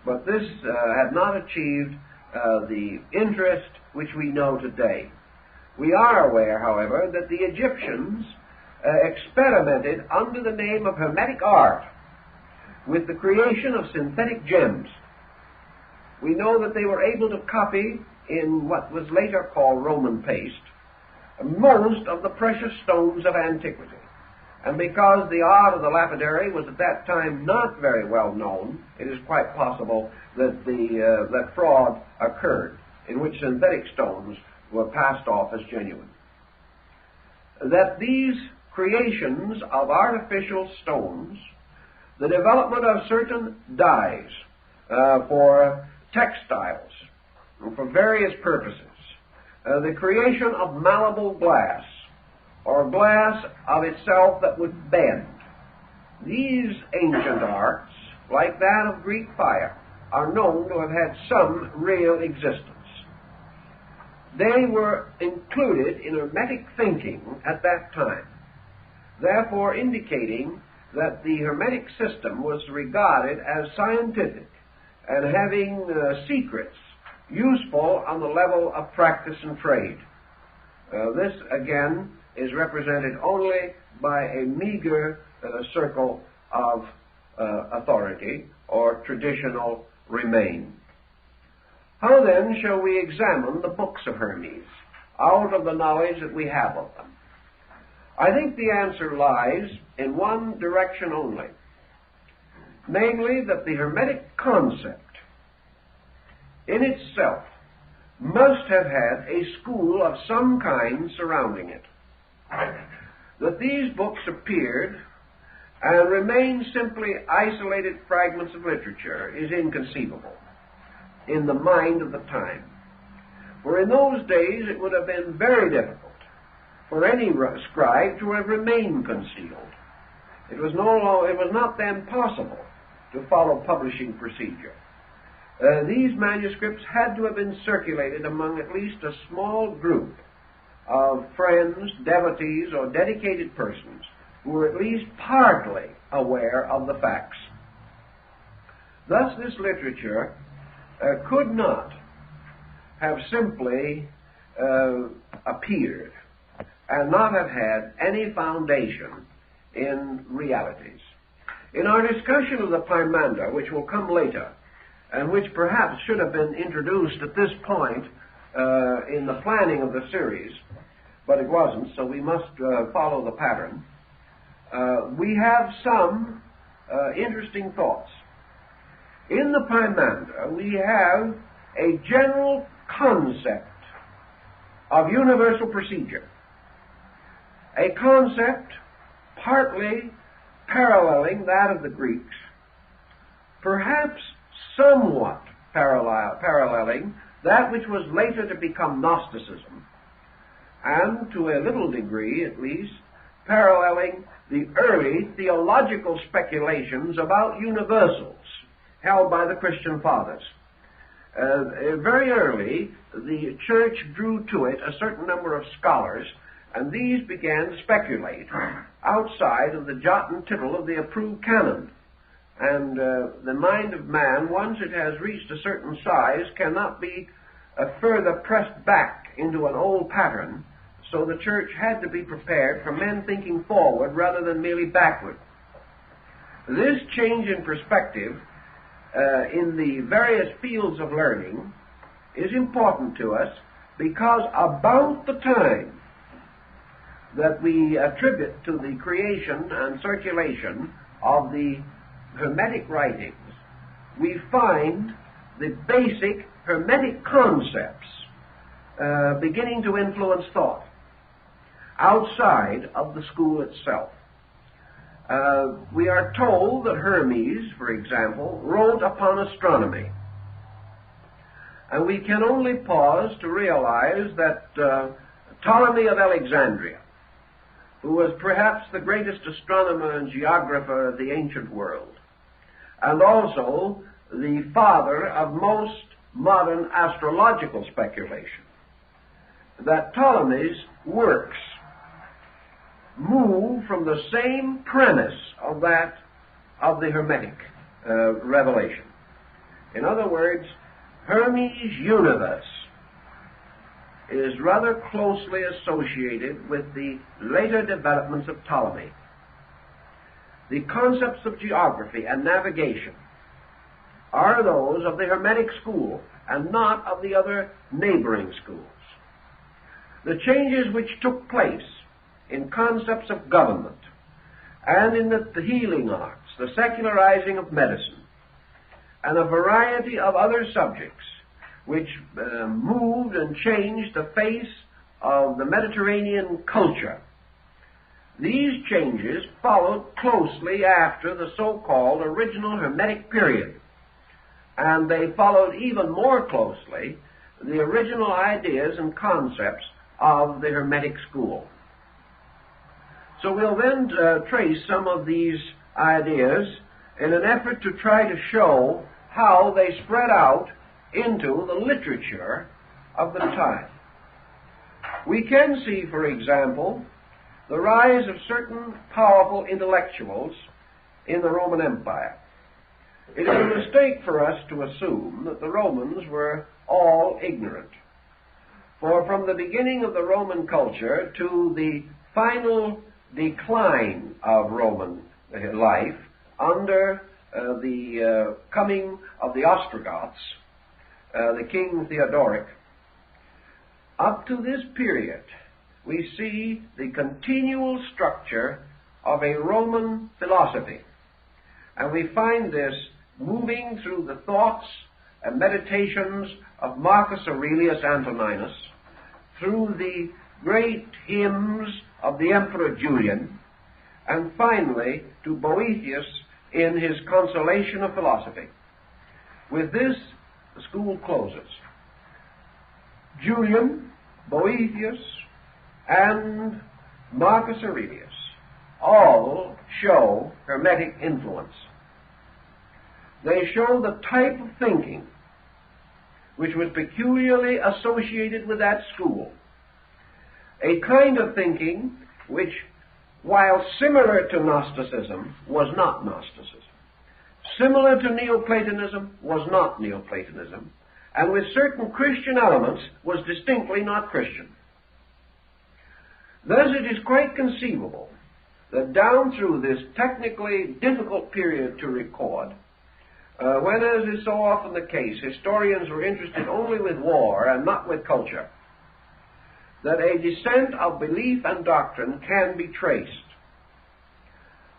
but this had not achieved the interest which we know today. We are aware, however, that the Egyptians experimented under the name of Hermetic art with the creation of synthetic gems. We know that they were able to copy in what was later called Roman paste most of the precious stones of antiquity. And because the art of the lapidary was at that time not very well known, it is quite possible that that fraud occurred, in which synthetic stones were passed off as genuine. That these creations of artificial stones, the development of certain dyes for textiles and for various purposes, the creation of malleable glass, or glass of itself that would bend, these ancient arts like that of Greek fire, are known to have had some real existence. They were included in Hermetic thinking at that time, therefore indicating that the Hermetic system was regarded as scientific and having secrets useful on the level of practice and trade. This, again, is represented only by a meager circle of authority or traditional remain. How then shall we examine the Books of Hermes out of the knowledge that we have of them? I think the answer lies in one direction only, namely that the Hermetic concept in itself must have had a school of some kind surrounding it. That these books appeared and remained simply isolated fragments of literature is inconceivable in the mind of the time. For in those days it would have been very difficult for any scribe to have remained concealed. It was not then possible to follow publishing procedure. These manuscripts had to have been circulated among at least a small group of friends, devotees, or dedicated persons who were at least partly aware of the facts. Thus, this literature could not have simply appeared and not have had any foundation in realities. In our discussion of the Pymander, which will come later, and which perhaps should have been introduced at this point in the planning of the series, but it wasn't, so we must follow the pattern. We have some interesting thoughts. In the Pymander, we have a general concept of universal procedure, a concept partly paralleling that of the Greeks, perhaps somewhat paralleling that which was later to become Gnosticism, and to a little degree, at least, paralleling the early theological speculations about universals held by the Christian fathers. Very early, the church drew to it a certain number of scholars, and these began to speculate outside of the jot and tittle of the approved canon. And the mind of man, once it has reached a certain size, cannot be further pressed back into an old pattern, so the church had to be prepared for men thinking forward rather than merely backward. This change in perspective in the various fields of learning is important to us because about the time that we attribute to the creation and circulation of the Hermetic writings, we find the basic Hermetic concepts beginning to influence thought outside of the school itself. We are told that Hermes, for example, wrote upon astronomy. And we can only pause to realize that Ptolemy of Alexandria, who was perhaps the greatest astronomer and geographer of the ancient world, and also the father of most modern astrological speculation, that Ptolemy's works move from the same premise of that of the Hermetic revelation. In other words, Hermes' universe is rather closely associated with the later developments of Ptolemy. The concepts of geography and navigation are those of the Hermetic school and not of the other neighboring schools. The changes which took place in concepts of government and in the healing arts, the secularizing of medicine, and a variety of other subjects which moved and changed the face of the Mediterranean culture. These changes followed closely after the so-called original Hermetic period, and they followed even more closely the original ideas and concepts of the Hermetic school. So we'll then trace some of these ideas in an effort to try to show how they spread out into the literature of the time. We can see, for example, the rise of certain powerful intellectuals in the Roman Empire. It is a mistake for us to assume that the Romans were all ignorant. For from the beginning of the Roman culture to the final decline of Roman life under the coming of the Ostrogoths, the king Theodoric, up to this period, we see the continual structure of a Roman philosophy. And we find this moving through the thoughts and meditations of Marcus Aurelius Antoninus, through the great hymns of the Emperor Julian, and finally to Boethius in his Consolation of Philosophy. With this, the school closes. Julian, Boethius, and Marcus Aurelius all show Hermetic influence. They show the type of thinking which was peculiarly associated with that school, a kind of thinking which, while similar to Gnosticism, was not Gnosticism. Similar to Neoplatonism, was not Neoplatonism, and with certain Christian elements, was distinctly not Christian. Thus it is quite conceivable that down through this technically difficult period to record, when, as is so often the case, historians were interested only with war and not with culture, that a descent of belief and doctrine can be traced.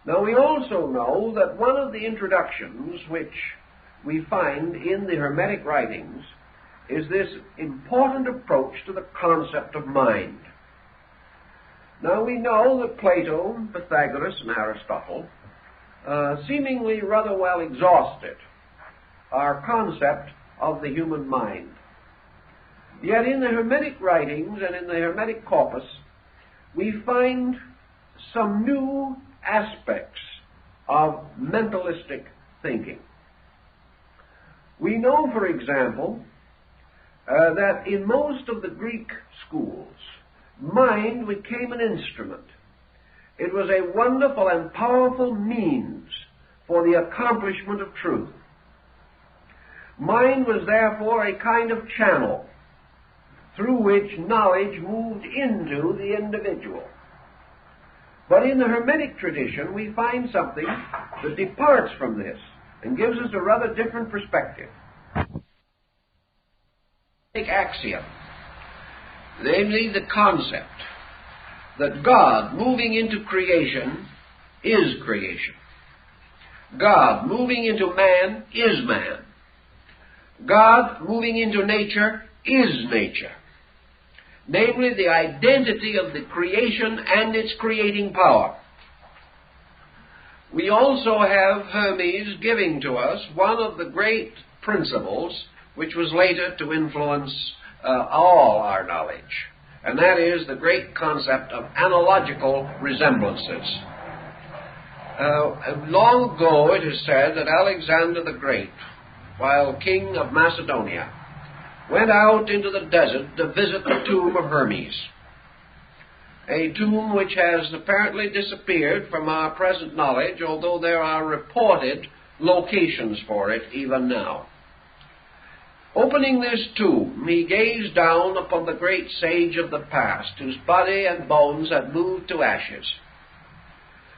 Now we also know that one of the introductions which we find in the Hermetic writings is this important approach to the concept of mind. Now we know that Plato, Pythagoras, and Aristotle seemingly rather well exhausted our concept of the human mind. Yet in the Hermetic writings and in the Hermetic corpus, we find some new aspects of mentalistic thinking. We know, for example, that in most of the Greek schools, mind became an instrument. It was a wonderful and powerful means for the accomplishment of truth. Mind was therefore a kind of channel through which knowledge moved into the individual. But in the Hermetic tradition, we find something that departs from this and gives us a rather different perspective. Axiom, namely the concept that God moving into creation is creation. God moving into man is man. God moving into nature is nature. Namely, the identity of the creation and its creating power. We also have Hermes giving to us one of the great principles which was later to influence all our knowledge, and that is the great concept of analogical resemblances. Long ago it is said that Alexander the Great, while king of Macedonia, went out into the desert to visit the tomb of Hermes, a tomb which has apparently disappeared from our present knowledge, although there are reported locations for it even now. Opening this tomb, he gazed down upon the great sage of the past, whose body and bones had moved to ashes.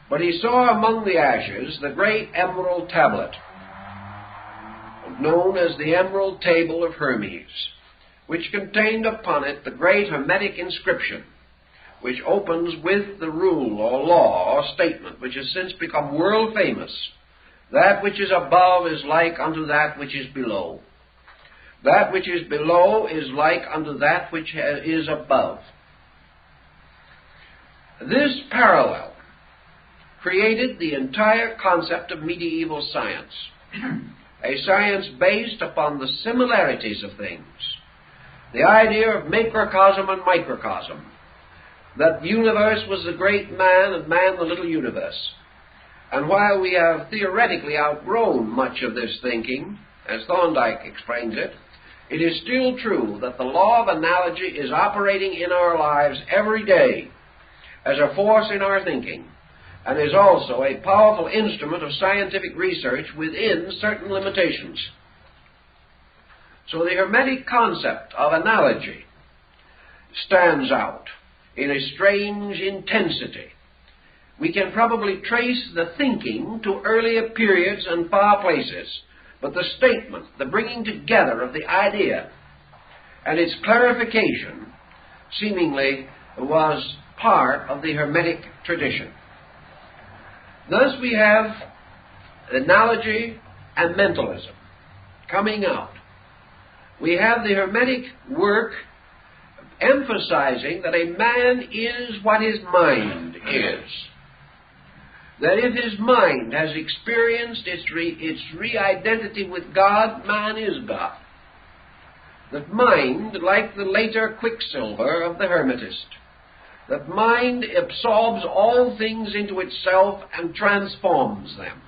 But he saw among the ashes the great emerald tablet, known as the Emerald Table of Hermes, which contained upon it the great Hermetic inscription, which opens with the rule or law or statement which has since become world famous: that which is above is like unto that which is below. That which is below is like unto that which is above. This parallel created the entire concept of medieval science, a science based upon the similarities of things, the idea of macrocosm and microcosm, that the universe was the great man and man the little universe, And while we have theoretically outgrown much of this thinking, as Thorndike explains it, it is still true that the law of analogy is operating in our lives every day as a force in our thinking, and is also a powerful instrument of scientific research within certain limitations. So the Hermetic concept of analogy stands out in a strange intensity. We can probably trace the thinking to earlier periods and far places, but the statement, the bringing together of the idea and its clarification seemingly was part of the Hermetic tradition. Thus we have analogy and mentalism coming out. We have the Hermetic work emphasizing that a man is what his mind is. That if his mind has experienced its re-identity with God, man is God. That mind, like the later quicksilver of the Hermetist, that mind absorbs all things into itself and transforms them.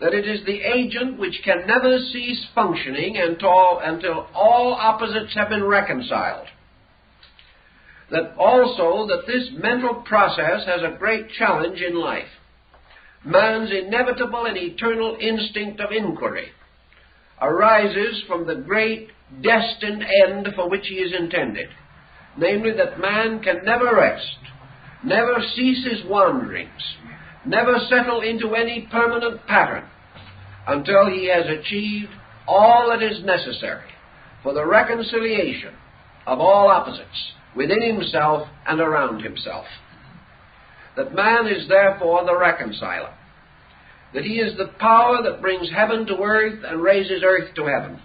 That it is the agent which can never cease functioning until all opposites have been reconciled. That also that this mental process has a great challenge in life. Man's inevitable and eternal instinct of inquiry arises from the great destined end for which he is intended. Namely, that man can never rest, never cease his wanderings, never settle into any permanent pattern until he has achieved all that is necessary for the reconciliation of all opposites within himself and around himself. That man is therefore the reconciler, that he is the power that brings heaven to earth and raises earth to heaven.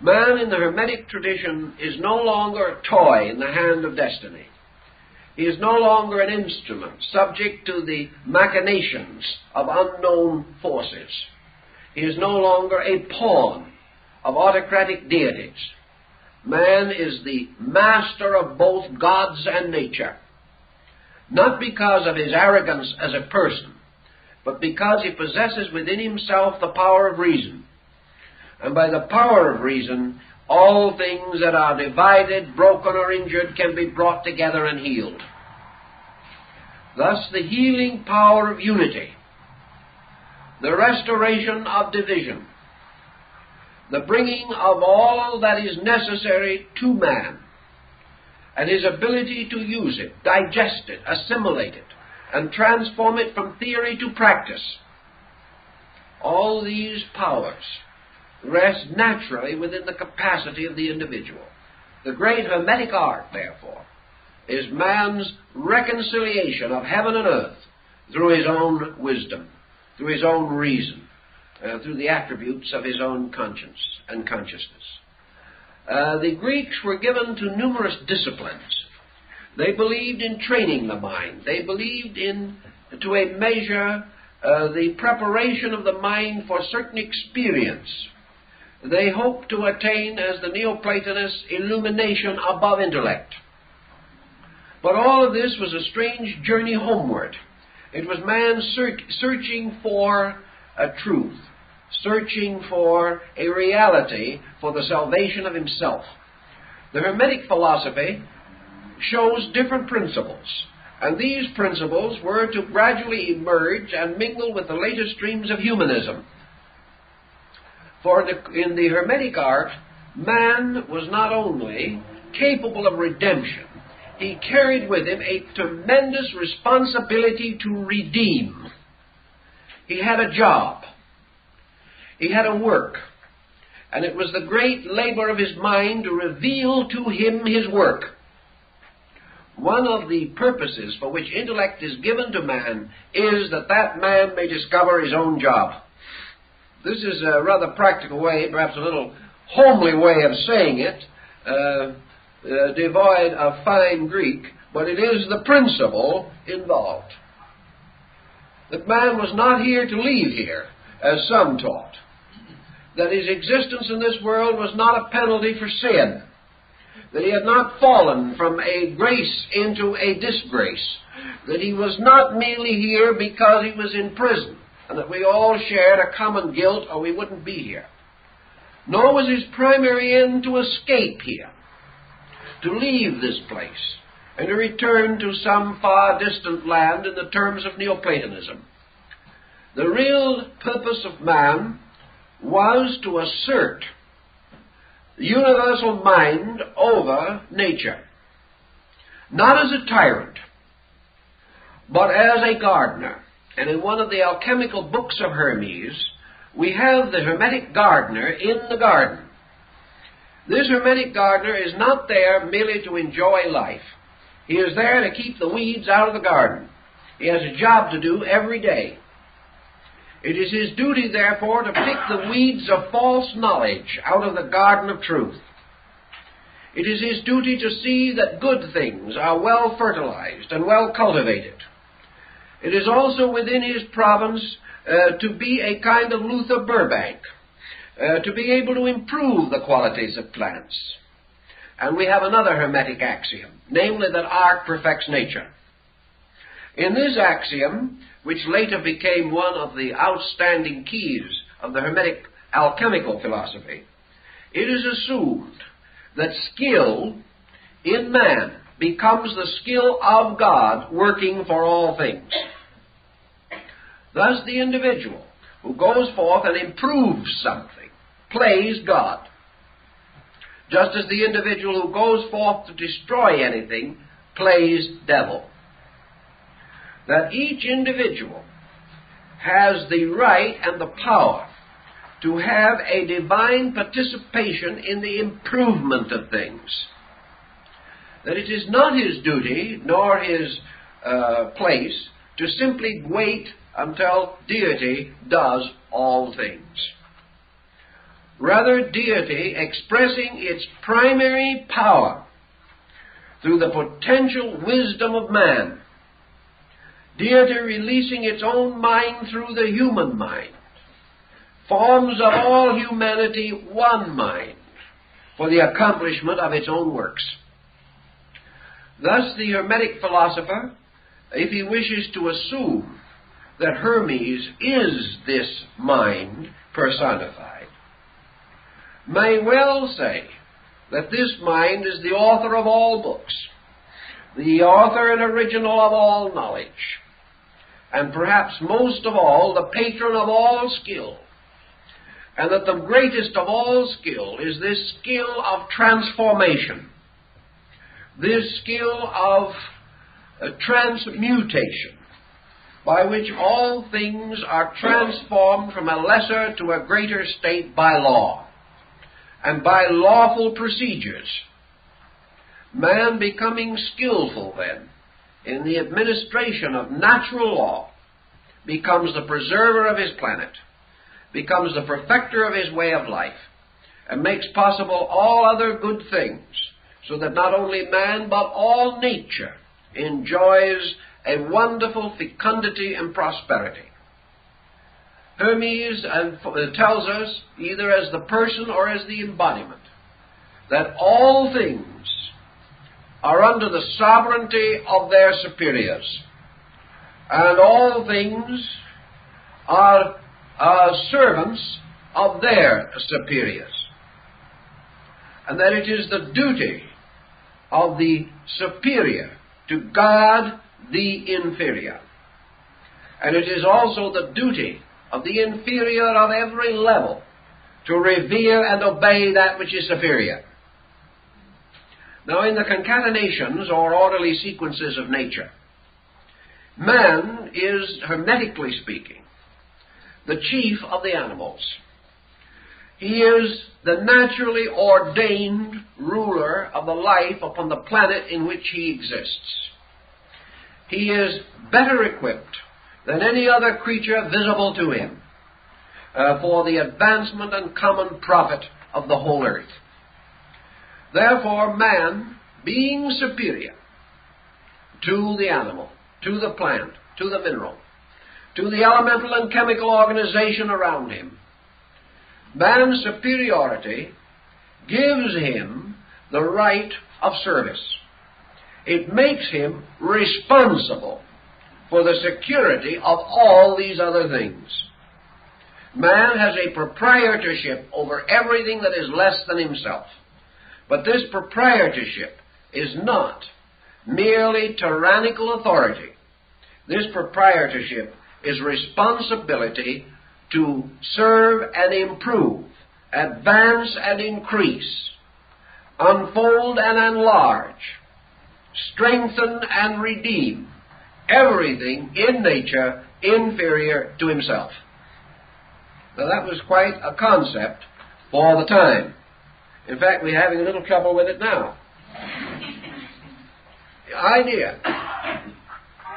Man in the Hermetic tradition is no longer a toy in the hand of destiny. He is no longer an instrument subject to the machinations of unknown forces. He is no longer a pawn of autocratic deities. Man is the master of both gods and nature, not because of his arrogance as a person, but because he possesses within himself the power of reason. And by the power of reason, all things that are divided, broken, or injured can be brought together and healed. Thus, the healing power of unity, the restoration of division, the bringing of all that is necessary to man, and his ability to use it, digest it, assimilate it, and transform it from theory to practice. All these powers rest naturally within the capacity of the individual. The great Hermetic art, therefore, is man's reconciliation of heaven and earth through his own wisdom, through his own reason, through the attributes of his own conscience and consciousness. The Greeks were given to numerous disciplines. They believed in training the mind. They believed in, to a measure, the preparation of the mind for certain experience. They hoped to attain, as the Neoplatonists, illumination above intellect. But all of this was a strange journey homeward. It was man searching for a truth, searching for a reality for the salvation of himself. The Hermetic philosophy shows different principles, and these principles were to gradually emerge and mingle with the latest streams of humanism. For in the Hermetic art, man was not only capable of redemption, he carried with him a tremendous responsibility to redeem. He had a job. He had a work. And it was the great labor of his mind to reveal to him his work. One of the purposes for which intellect is given to man is that that man may discover his own job. This is a rather practical way, perhaps a little homely way of saying it, devoid of fine Greek, but it is the principle involved. That man was not here to leave here, as some taught. That his existence in this world was not a penalty for sin. That he had not fallen from a grace into a disgrace, that he was not merely here because he was in prison, and that we all shared a common guilt or we wouldn't be here. Nor was his primary end to escape here, to leave this place, and to return to some far distant land in the terms of Neoplatonism. The real purpose of man was to assert the universal mind over nature, not as a tyrant, but as a gardener. And in one of the alchemical books of Hermes, we have the Hermetic gardener in the garden. This Hermetic gardener is not there merely to enjoy life. He is there to keep the weeds out of the garden. He has a job to do every day. It is his duty, therefore, to pick the weeds of false knowledge out of the garden of truth. It is his duty to see that good things are well fertilized and well cultivated. It is also within his province to be a kind of Luther Burbank, to be able to improve the qualities of plants. And we have another Hermetic axiom, namely that art perfects nature. In this axiom, which later became one of the outstanding keys of the Hermetic alchemical philosophy, it is assumed that skill in man becomes the skill of God working for all things. Thus the individual who goes forth and improves something plays God, just as the individual who goes forth to destroy anything plays devil. That each individual has the right and the power to have a divine participation in the improvement of things. That it is not his duty nor his place to simply wait until deity does all things. Rather, deity expressing its primary power through the potential wisdom of man, deity releasing its own mind through the human mind, forms of all humanity one mind for the accomplishment of its own works. Thus the Hermetic philosopher, if he wishes to assume that Hermes is this mind personified, may well say that this mind is the author of all books, the author and original of all knowledge, and perhaps most of all, the patron of all skill, and that the greatest of all skill is this skill of transformation, this skill of transmutation, by which all things are transformed from a lesser to a greater state by law, and by lawful procedures. Man becoming skillful, then, in the administration of natural law, becomes the preserver of his planet, becomes the perfecter of his way of life, and makes possible all other good things, so that not only man, but all nature enjoys a wonderful fecundity and prosperity. Hermes tells us, either as the person or as the embodiment, that all things are under the sovereignty of their superiors, and all things are servants of their superiors, and that it is the duty of the superior to guard the inferior, and it is also the duty of the inferior of every level to revere and obey that which is superior. Now, in the concatenations or orderly sequences of nature, man is, hermetically speaking, the chief of the animals. He is the naturally ordained ruler of the life upon the planet in which he exists. He is better equipped than any other creature visible to him for the advancement and common profit of the whole earth. Therefore, man, being superior to the animal, to the plant, to the mineral, to the elemental and chemical organization around him, man's superiority gives him the right of service. It makes him responsible for the security of all these other things. Man has a proprietorship over everything that is less than himself. But this proprietorship is not merely tyrannical authority. This proprietorship is responsibility to serve and improve, advance and increase, unfold and enlarge, strengthen and redeem everything in nature inferior to himself. Now that was quite a concept for the time. In fact, we're having a little trouble with it now. The idea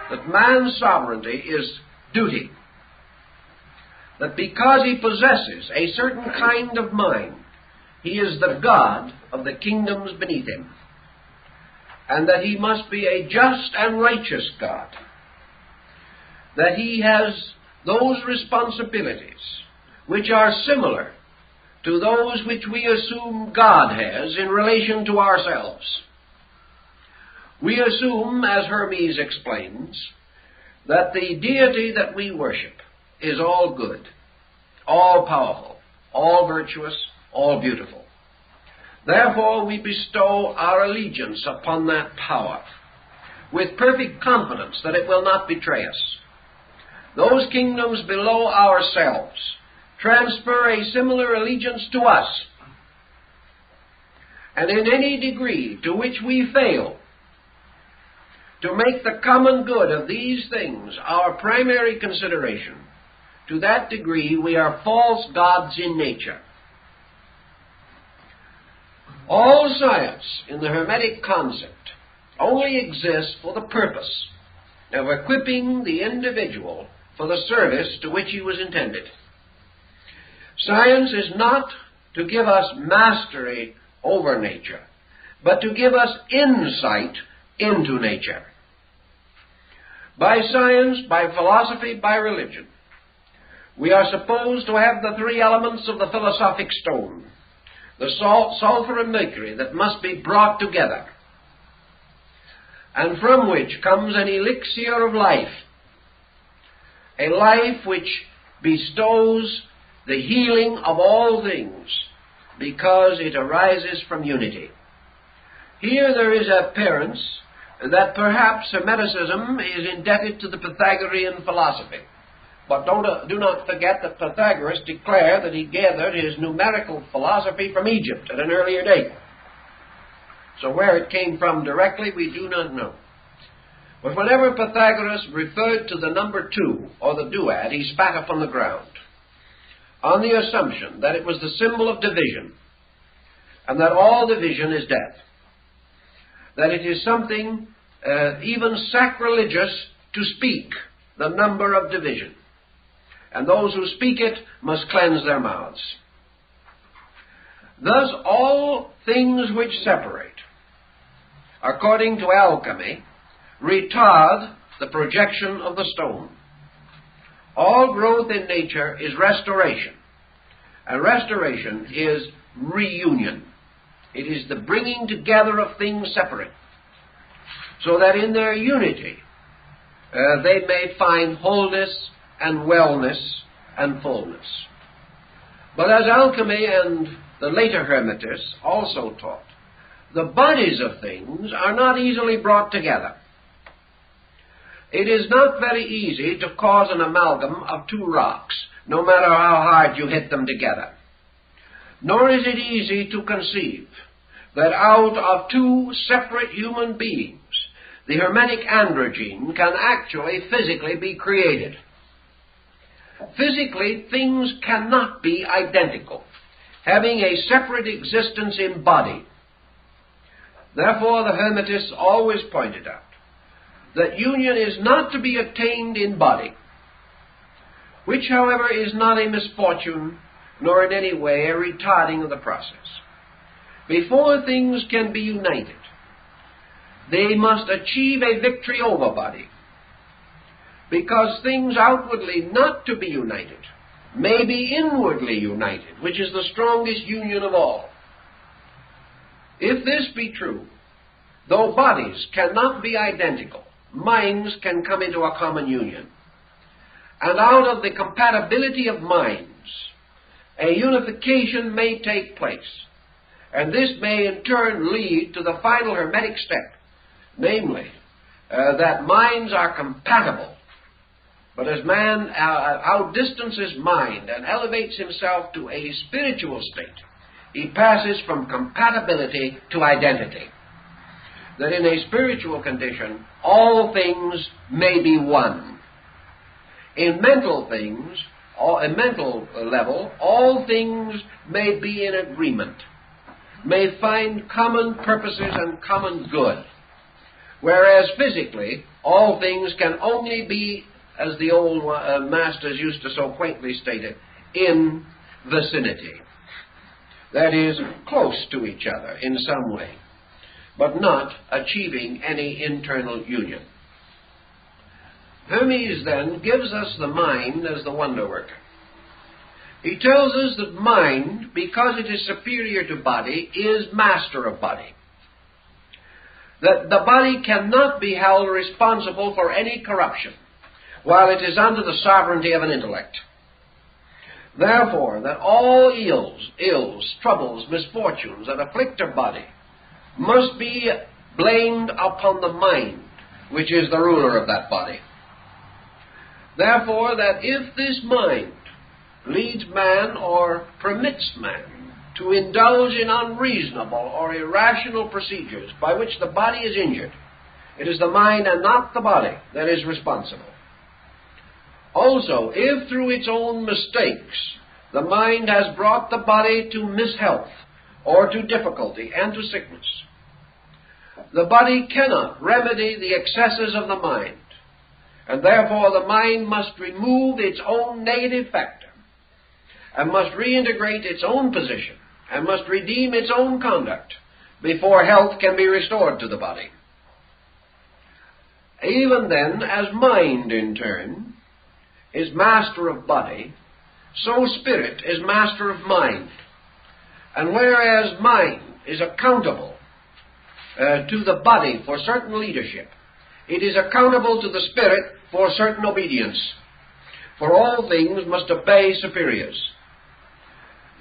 that man's sovereignty is duty, that because he possesses a certain kind of mind, he is the God of the kingdoms beneath him, and that he must be a just and righteous God, that he has those responsibilities which are similar to those which we assume God has in relation to ourselves. We assume, as Hermes explains, that the deity that we worship is all good, all powerful, all virtuous, all beautiful. Therefore, we bestow our allegiance upon that power with perfect confidence that it will not betray us. Those kingdoms below ourselves transfer a similar allegiance to us. And in any degree to which we fail to make the common good of these things our primary consideration, to that degree we are false gods in nature. All science in the Hermetic concept only exists for the purpose of equipping the individual for the service to which he was intended. Science is not to give us mastery over nature, but to give us insight into nature. By science, by philosophy, by religion, we are supposed to have the three elements of the philosophic stone, the salt, sulfur, and mercury that must be brought together, and from which comes an elixir of life, a life which bestows the healing of all things, because it arises from unity. Here there is appearance that perhaps Hermeticism is indebted to the Pythagorean philosophy. But do not forget that Pythagoras declared that he gathered his numerical philosophy from Egypt at an earlier date. So where it came from directly, we do not know. But whenever Pythagoras referred to the number 2, or the duad, he spat upon the ground, on the assumption that it was the symbol of division, and that all division is death, that it is something even sacrilegious to speak the number of division, and those who speak it must cleanse their mouths. Thus all things which separate, according to alchemy, retard the projection of the stone. All growth in nature is restoration, and restoration is reunion. It is the bringing together of things separate, so that in their unity they may find wholeness and wellness and fullness. But as alchemy and the later Hermetists also taught, the bodies of things are not easily brought together. It is not very easy to cause an amalgam of two rocks, no matter how hard you hit them together. Nor is it easy to conceive that out of two separate human beings, the Hermetic androgyne can actually physically be created. Physically, things cannot be identical, having a separate existence in body. Therefore, the Hermetists always pointed out that union is not to be attained in body, which, however, is not a misfortune, nor in any way a retarding of the process. Before things can be united, they must achieve a victory over body, because things outwardly not to be united may be inwardly united, which is the strongest union of all. If this be true, though bodies cannot be identical, minds can come into a common union. And out of the compatibility of minds, a unification may take place. And this may in turn lead to the final Hermetic step, namely, that minds are compatible. But as man outdistances mind and elevates himself to a spiritual state, he passes from compatibility to identity. That in a spiritual condition, all things may be one. In mental things, a mental level, all things may be in agreement, may find common purposes and common good. Whereas physically, all things can only be, as the old masters used to so quaintly state it, in vicinity. That is, close to each other in some way, but not achieving any internal union. Hermes then gives us the mind as the wonder worker. He tells us that mind, because it is superior to body, is master of body. That the body cannot be held responsible for any corruption while it is under the sovereignty of an intellect. Therefore, that all ills, troubles, misfortunes that afflict a body must be blamed upon the mind, which is the ruler of that body. Therefore, that if this mind leads man or permits man to indulge in unreasonable or irrational procedures by which the body is injured, it is the mind and not the body that is responsible. Also, if through its own mistakes the mind has brought the body to mishealth or to difficulty and to sickness, the body cannot remedy the excesses of the mind, and therefore the mind must remove its own negative factor and must reintegrate its own position and must redeem its own conduct before health can be restored to the body. Even then, as mind in turn is master of body, so spirit is master of mind. And whereas mind is accountable to the body for certain leadership, it is accountable to the spirit for certain obedience. For all things must obey superiors.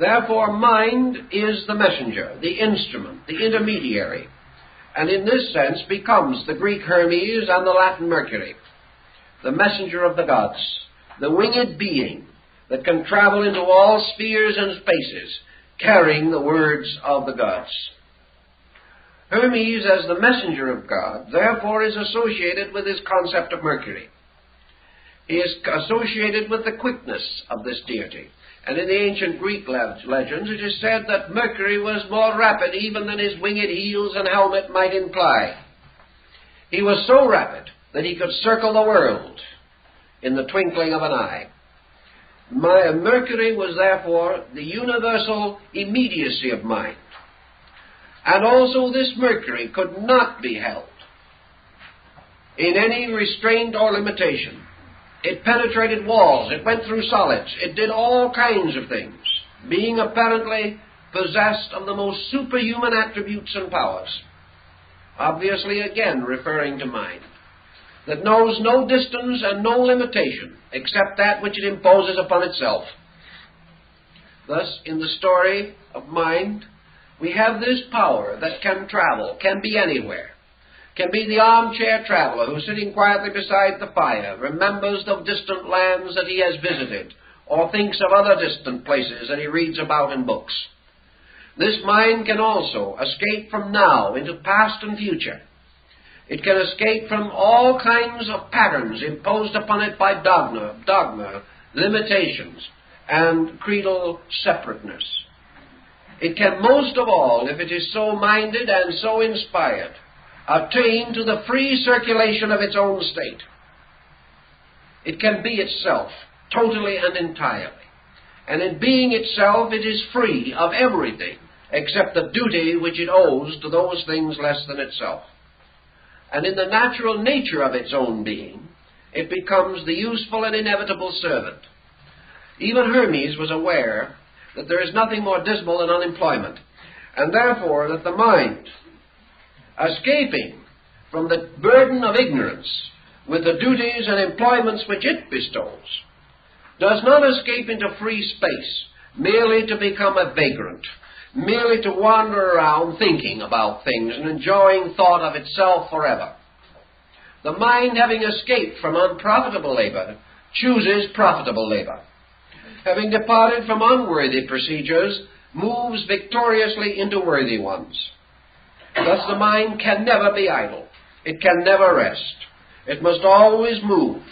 Therefore, mind is the messenger, the instrument, the intermediary, and in this sense becomes the Greek Hermes and the Latin Mercury, the messenger of the gods, the winged being that can travel into all spheres and spaces, carrying the words of the gods. Hermes, as the messenger of God, therefore is associated with his concept of Mercury. He is associated with the quickness of this deity. And in the ancient Greek legends, it is said that Mercury was more rapid even than his winged heels and helmet might imply. He was so rapid that he could circle the world in the twinkling of an eye. Mercury was therefore the universal immediacy of mind. And also this Mercury could not be held in any restraint or limitation. It penetrated walls, it went through solids, it did all kinds of things, being apparently possessed of the most superhuman attributes and powers. Obviously again referring to mind, that knows no distance and no limitation except that which it imposes upon itself. Thus, in the story of mind, we have this power that can travel, can be anywhere, can be the armchair traveler who, sitting quietly beside the fire, remembers of distant lands that he has visited, or thinks of other distant places that he reads about in books. This mind can also escape from now into past and future. It can escape from all kinds of patterns imposed upon it by dogma, limitations, and creedal separateness. It can most of all, if it is so minded and so inspired, attain to the free circulation of its own state. It can be itself, totally and entirely. And in being itself, it is free of everything except the duty which it owes to those things less than itself. And in the natural nature of its own being, it becomes the useful and inevitable servant. Even Hermes was aware that there is nothing more dismal than unemployment, and therefore that the mind, escaping from the burden of ignorance with the duties and employments which it bestows, does not escape into free space merely to become a vagrant, merely to wander around thinking about things and enjoying thought of itself forever. The mind, having escaped from unprofitable labor, chooses profitable labor. Having departed from unworthy procedures, moves victoriously into worthy ones. Thus the mind can never be idle. It can never rest. It must always move,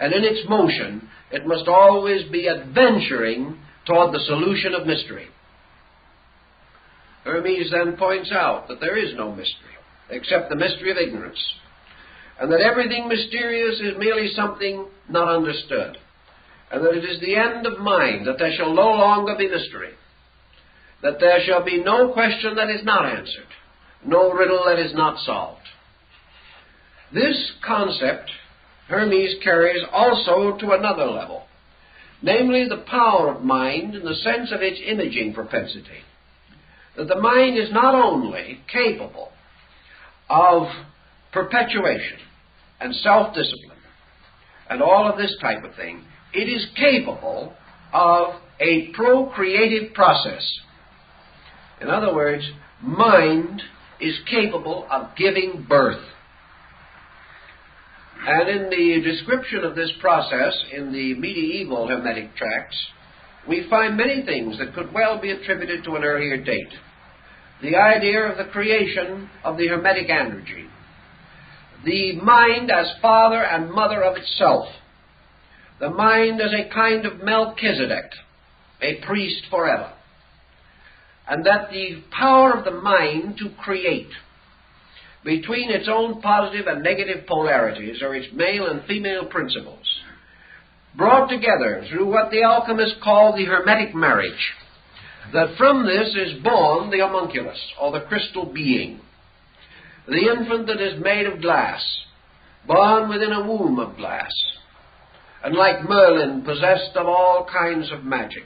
and in its motion, it must always be adventuring toward the solution of mystery. Hermes then points out that there is no mystery, except the mystery of ignorance, and that everything mysterious is merely something not understood, and that it is the end of mind that there shall no longer be mystery, that there shall be no question that is not answered, no riddle that is not solved. This concept Hermes carries also to another level, namely the power of mind in the sense of its imaging propensity. That the mind is not only capable of perpetuation and self-discipline and all of this type of thing, it is capable of a procreative process. In other words, mind is capable of giving birth. And in the description of this process in the medieval Hermetic tracts, we find many things that could well be attributed to an earlier date. The idea of the creation of the Hermetic energy, the mind as father and mother of itself, the mind as a kind of Melchizedek, a priest forever, and that the power of the mind to create between its own positive and negative polarities, or its male and female principles, brought together through what the alchemists call the Hermetic marriage, that from this is born the homunculus, or the crystal being, the infant that is made of glass, born within a womb of glass, and like Merlin, possessed of all kinds of magic.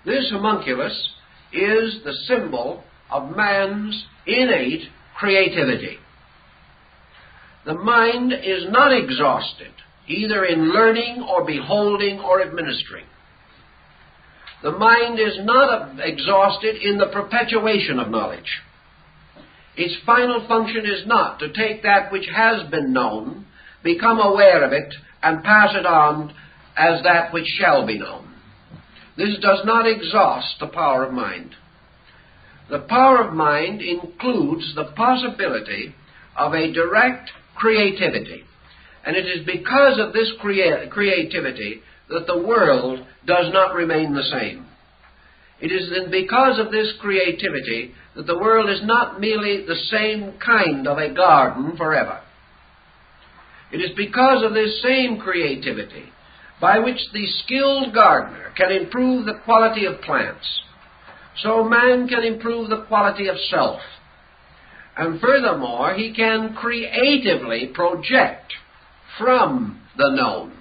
This homunculus is the symbol of man's innate creativity. The mind is not exhausted, either in learning or beholding or administering. The mind is not exhausted in the perpetuation of knowledge. Its final function is not to take that which has been known, become aware of it, and pass it on as that which shall be known. This does not exhaust the power of mind. The power of mind includes the possibility of a direct creativity. And it is because of this creativity that the world does not remain the same. It is because of this creativity that the world is not merely the same kind of a garden forever. It is because of this same creativity by which the skilled gardener can improve the quality of plants, so man can improve the quality of self. And furthermore, he can creatively project from the known,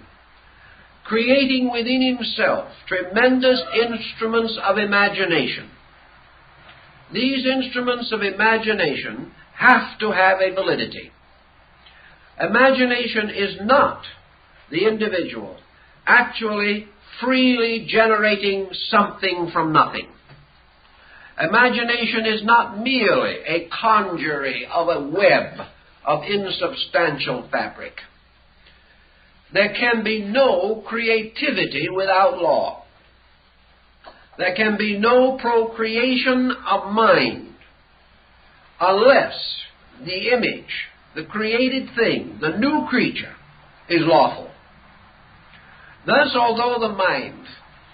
creating within himself tremendous instruments of imagination. These instruments of imagination have to have a validity. Imagination is not the individual actually freely generating something from nothing. Imagination is not merely a conjuring of a web of insubstantial fabric. There can be no creativity without law. There can be no procreation of mind unless the image, the created thing, the new creature, is lawful. Thus, although the mind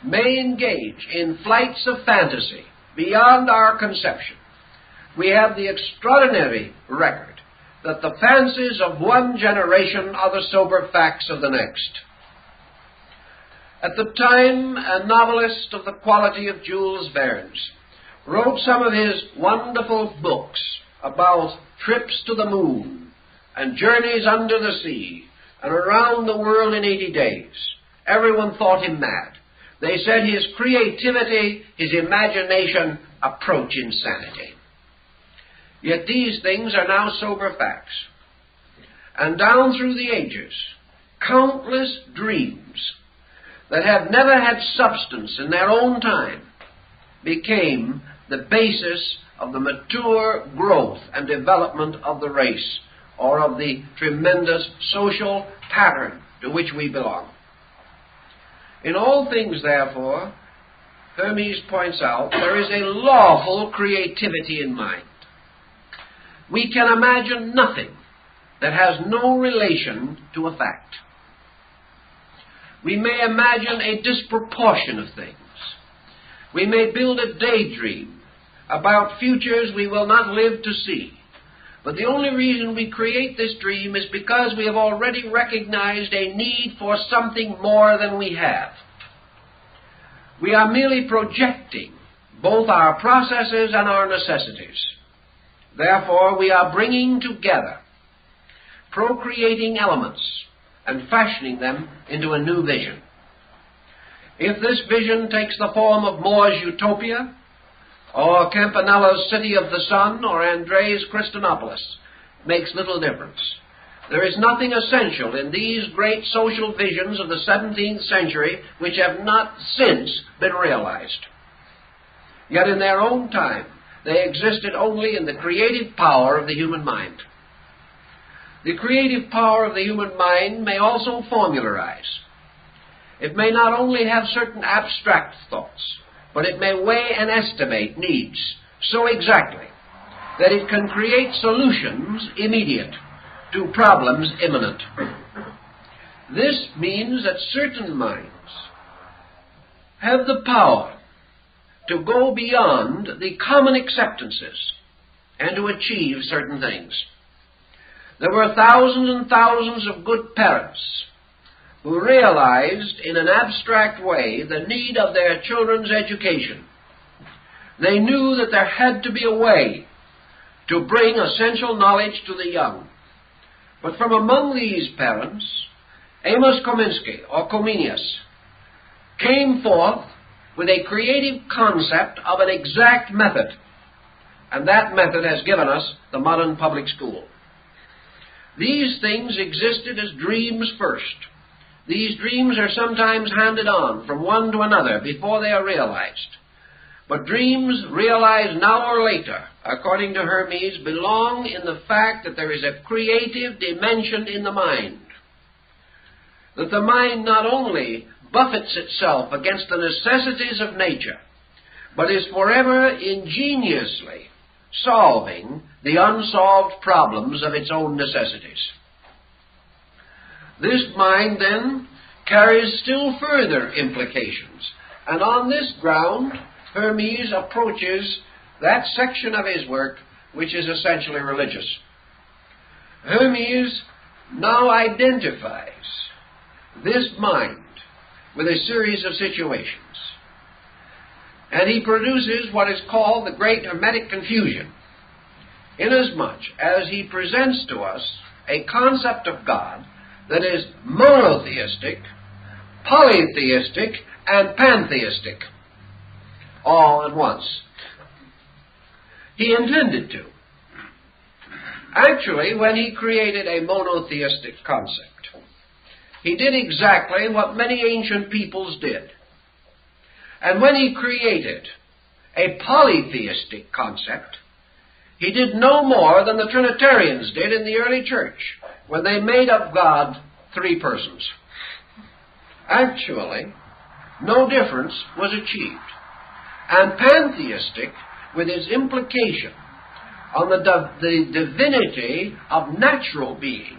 may engage in flights of fantasy beyond our conception, we have the extraordinary record that the fancies of one generation are the sober facts of the next. At the time, a novelist of the quality of Jules Verne's wrote some of his wonderful books about trips to the moon and journeys under the sea and around the world in 80 days. Everyone thought him mad. They said his creativity, his imagination, approach insanity. Yet these things are now sober facts. and down through the ages, countless dreams that have never had substance in their own time became the basis of the mature growth and development of the race, or of the tremendous social pattern to which we belong. In all things, therefore, Hermes points out, there is a lawful creativity in mind. We can imagine nothing that has no relation to a fact. We may imagine a disproportion of things. We may build a daydream about futures we will not live to see. But the only reason we create this dream is because we have already recognized a need for something more than we have. We are merely projecting both our processes and our necessities. Therefore, we are bringing together procreating elements and fashioning them into a new vision. If this vision takes the form of More's Utopia, or Campanella's City of the Sun, or Andre's Christinopolis, makes little difference. There is nothing essential in these great social visions of the 17th century which have not since been realized. Yet in their own time, they existed only in the creative power of the human mind. The creative power of the human mind may also formularize. It may not only have certain abstract thoughts, but it may weigh and estimate needs so exactly that it can create solutions immediate to problems imminent. This means that certain minds have the power to go beyond the common acceptances and to achieve certain things. There were thousands and thousands of good parents who realized in an abstract way the need of their children's education. They knew that there had to be a way to bring essential knowledge to the young. But from among these parents, Amos Kominsky, or Comenius, came forth with a creative concept of an exact method, and that method has given us the modern public school. These things existed as dreams first. These dreams are sometimes handed on from one to another before they are realized. But dreams realized now or later, according to Hermes, belong in the fact that there is a creative dimension in the mind. That the mind not only buffets itself against the necessities of nature, but is forever ingeniously solving the unsolved problems of its own necessities. This mind, then, carries still further implications, and on this ground, Hermes approaches that section of his work which is essentially religious. Hermes now identifies this mind with a series of situations, and he produces what is called the Great Hermetic Confusion, inasmuch as he presents to us a concept of God that is monotheistic, polytheistic, and pantheistic, all at once. He intended to. Actually, when he created a monotheistic concept, he did exactly what many ancient peoples did. And when he created a polytheistic concept, he did no more than the Trinitarians did in the early church, when they made of God three persons. Actually, no difference was achieved. And pantheistic, with its implication on the divinity of natural beings,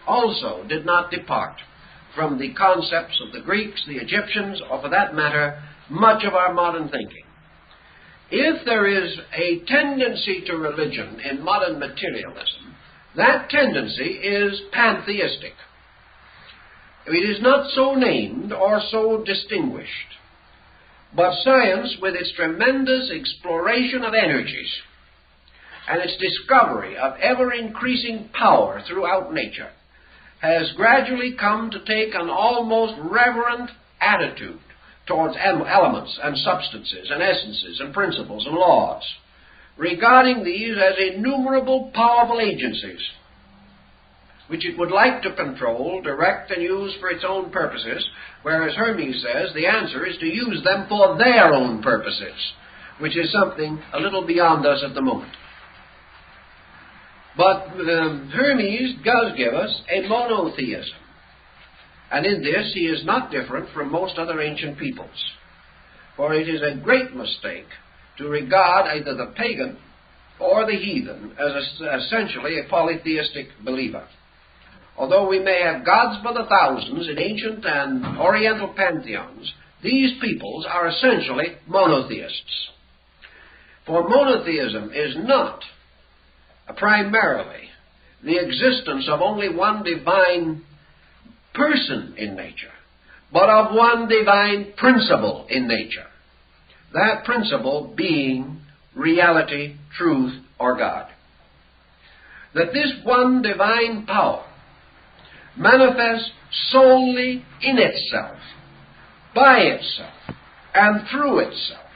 also did not depart from the concepts of the Greeks, the Egyptians, or for that matter, much of our modern thinking. If there is a tendency to religion in modern materialism, that tendency is pantheistic. It is not so named or so distinguished, but science, with its tremendous exploration of energies and its discovery of ever-increasing power throughout nature, has gradually come to take an almost reverent attitude towards elements and substances and essences and principles and laws, regarding these as innumerable powerful agencies which it would like to control, direct, and use for its own purposes, whereas Hermes says the answer is to use them for their own purposes, which is something a little beyond us at the moment. But Hermes does give us a monotheism, and in this he is not different from most other ancient peoples, for it is a great mistake to regard either the pagan or the heathen as essentially a polytheistic believer. Although we may have gods by the thousands in ancient and oriental pantheons, these peoples are essentially monotheists. For monotheism is not primarily the existence of only one divine person in nature, but of one divine principle in nature, that principle being reality, truth, or God. That this one divine power manifests solely in itself, by itself, and through itself,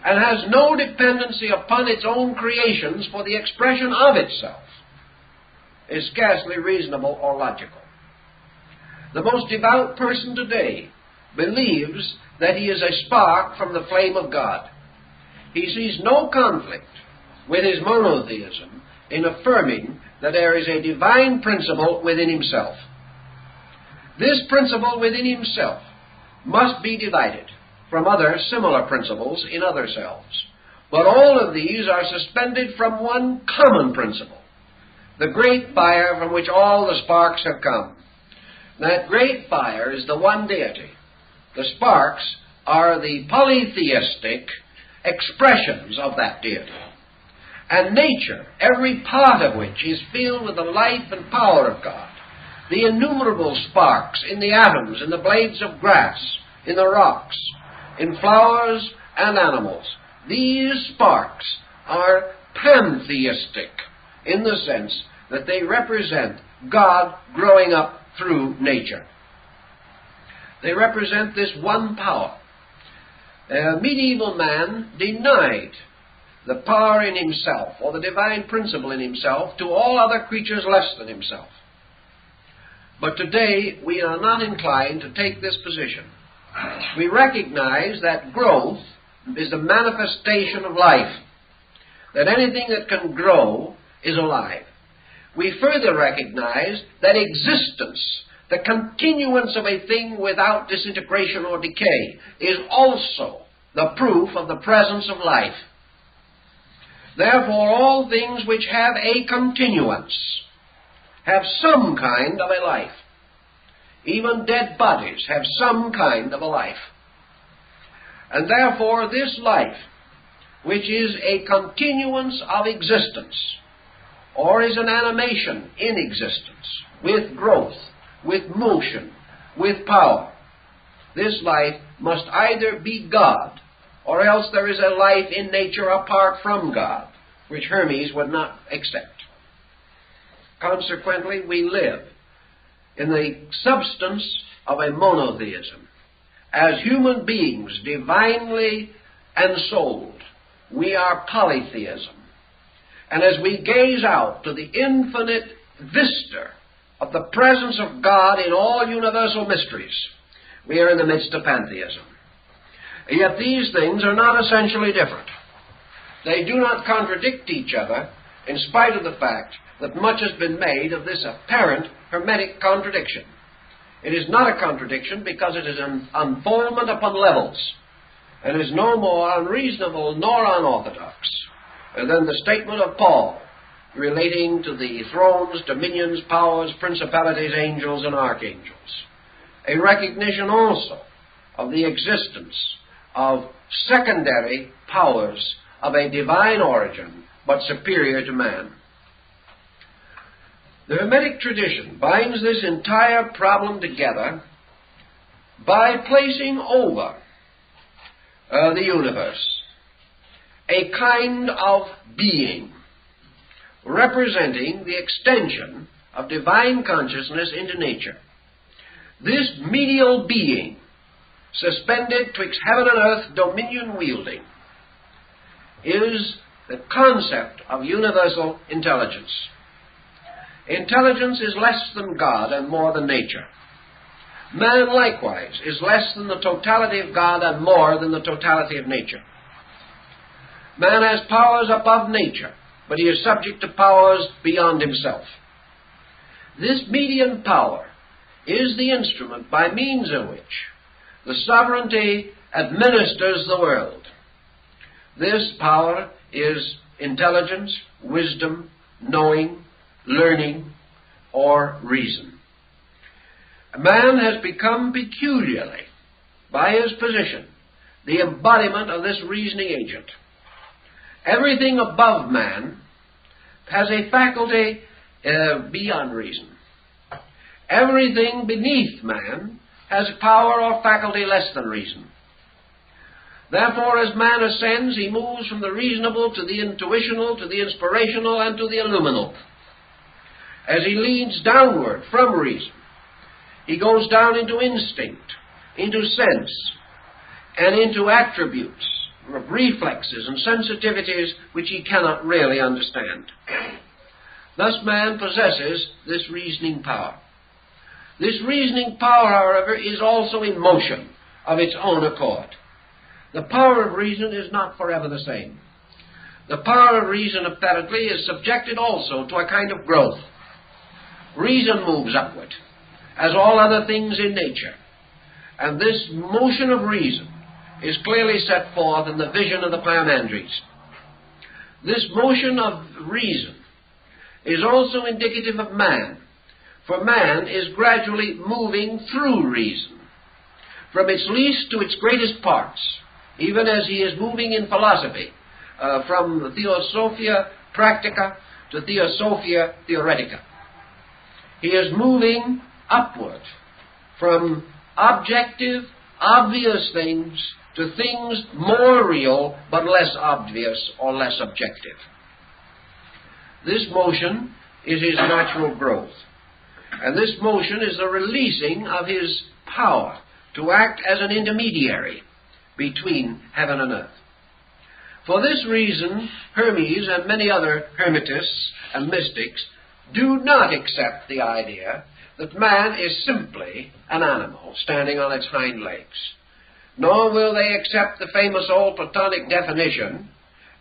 and has no dependency upon its own creations for the expression of itself, is scarcely reasonable or logical. The most devout person today believes that he is a spark from the flame of God. He sees no conflict with his monotheism in affirming that there is a divine principle within himself. This principle within himself must be divided from other similar principles in other selves. But all of these are suspended from one common principle, the great fire from which all the sparks have come. That great fire is the one deity. The sparks are the polytheistic expressions of that deity. And nature, every part of which is filled with the life and power of God. The innumerable sparks in the atoms, in the blades of grass, in the rocks, in flowers and animals. These sparks are pantheistic in the sense that they represent God growing up through nature. They represent this one power. Medieval man denied the power in himself, or the divine principle in himself, to all other creatures less than himself. But today we are not inclined to take this position. We recognize that growth is the manifestation of life, that anything that can grow is alive. We further recognize that existence, the continuance of a thing without disintegration or decay, is also the proof of the presence of life. Therefore, all things which have a continuance have some kind of a life. Even dead bodies have some kind of a life. And therefore, this life, which is a continuance of existence, or is an animation in existence, with growth, with motion, with power, this life must either be God, or else there is a life in nature apart from God, which Hermes would not accept. Consequently, we live in the substance of a monotheism. As human beings, divinely ensouled, we are polytheism. And as we gaze out to the infinite vista of the presence of God in all universal mysteries, we are in the midst of pantheism. Yet these things are not essentially different. They do not contradict each other, in spite of the fact that much has been made of this apparent Hermetic contradiction. It is not a contradiction because it is an unfoldment upon levels, and is no more unreasonable nor unorthodox than the statement of Paul relating to the thrones, dominions, powers, principalities, angels, and archangels. A recognition also of the existence of secondary powers of a divine origin, but superior to man. The Hermetic tradition binds this entire problem together by placing over the universe a kind of being representing the extension of divine consciousness into nature. This medial being, suspended twixt heaven and earth, dominion wielding, is the concept of universal intelligence. Intelligence is less than God and more than nature. Man, likewise, is less than the totality of God and more than the totality of nature. Man has powers above nature, but he is subject to powers beyond himself. This median power is the instrument by means of which the sovereignty administers the world. This power is intelligence, wisdom, knowing, learning, or reason. Man has become peculiarly, by his position, the embodiment of this reasoning agent. Everything above man has a faculty beyond reason. Everything beneath man has power or faculty less than reason. Therefore, as man ascends, he moves from the reasonable to the intuitional, to the inspirational, and to the illuminal. As he leads downward from reason, he goes down into instinct, into sense, and into attributes, reflexes and sensitivities which he cannot really understand. Thus man possesses this reasoning power. This reasoning power, however, is also in motion of its own accord. The power of reason is not forever the same. The power of reason, apparently, is subjected also to a kind of growth. Reason moves upward, as all other things in nature. And this motion of reason is clearly set forth in the vision of the Pymanidries. This motion of reason is also indicative of man, for man is gradually moving through reason, from its least to its greatest parts, even as he is moving in philosophy, from Theosophia Practica to Theosophia Theoretica. He is moving upward from objective, obvious things to things more real but less obvious or less objective. This motion is his natural growth, and this motion is the releasing of his power to act as an intermediary between heaven and earth. For this reason, Hermes and many other Hermetists and mystics do not accept the idea that man is simply an animal standing on its hind legs. Nor will they accept the famous old Platonic definition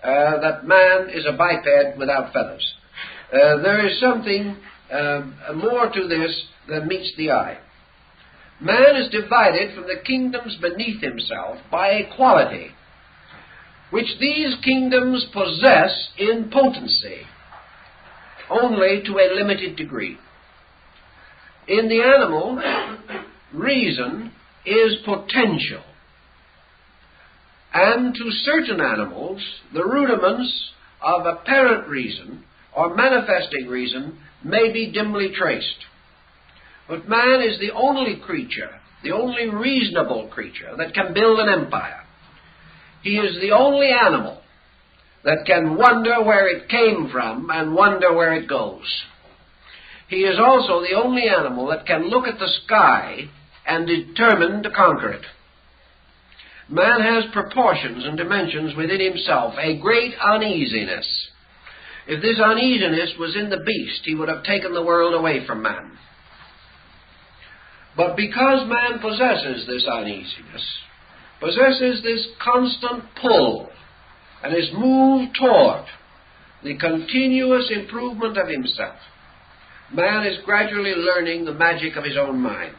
that man is a biped without feathers. There is something more to this than meets the eye. Man is divided from the kingdoms beneath himself by a quality which these kingdoms possess in potency, only to a limited degree. In the animal, reason is potential, and to certain animals, the rudiments of apparent reason or manifesting reason may be dimly traced. But man is the only creature, the only reasonable creature that can build an empire. He is the only animal that can wonder where it came from and wonder where it goes. He is also the only animal that can look at the sky and determine to conquer it. Man has proportions and dimensions within himself, a great uneasiness. If this uneasiness was in the beast, he would have taken the world away from man. But because man possesses this uneasiness, possesses this constant pull, and is moved toward the continuous improvement of himself, man is gradually learning the magic of his own mind.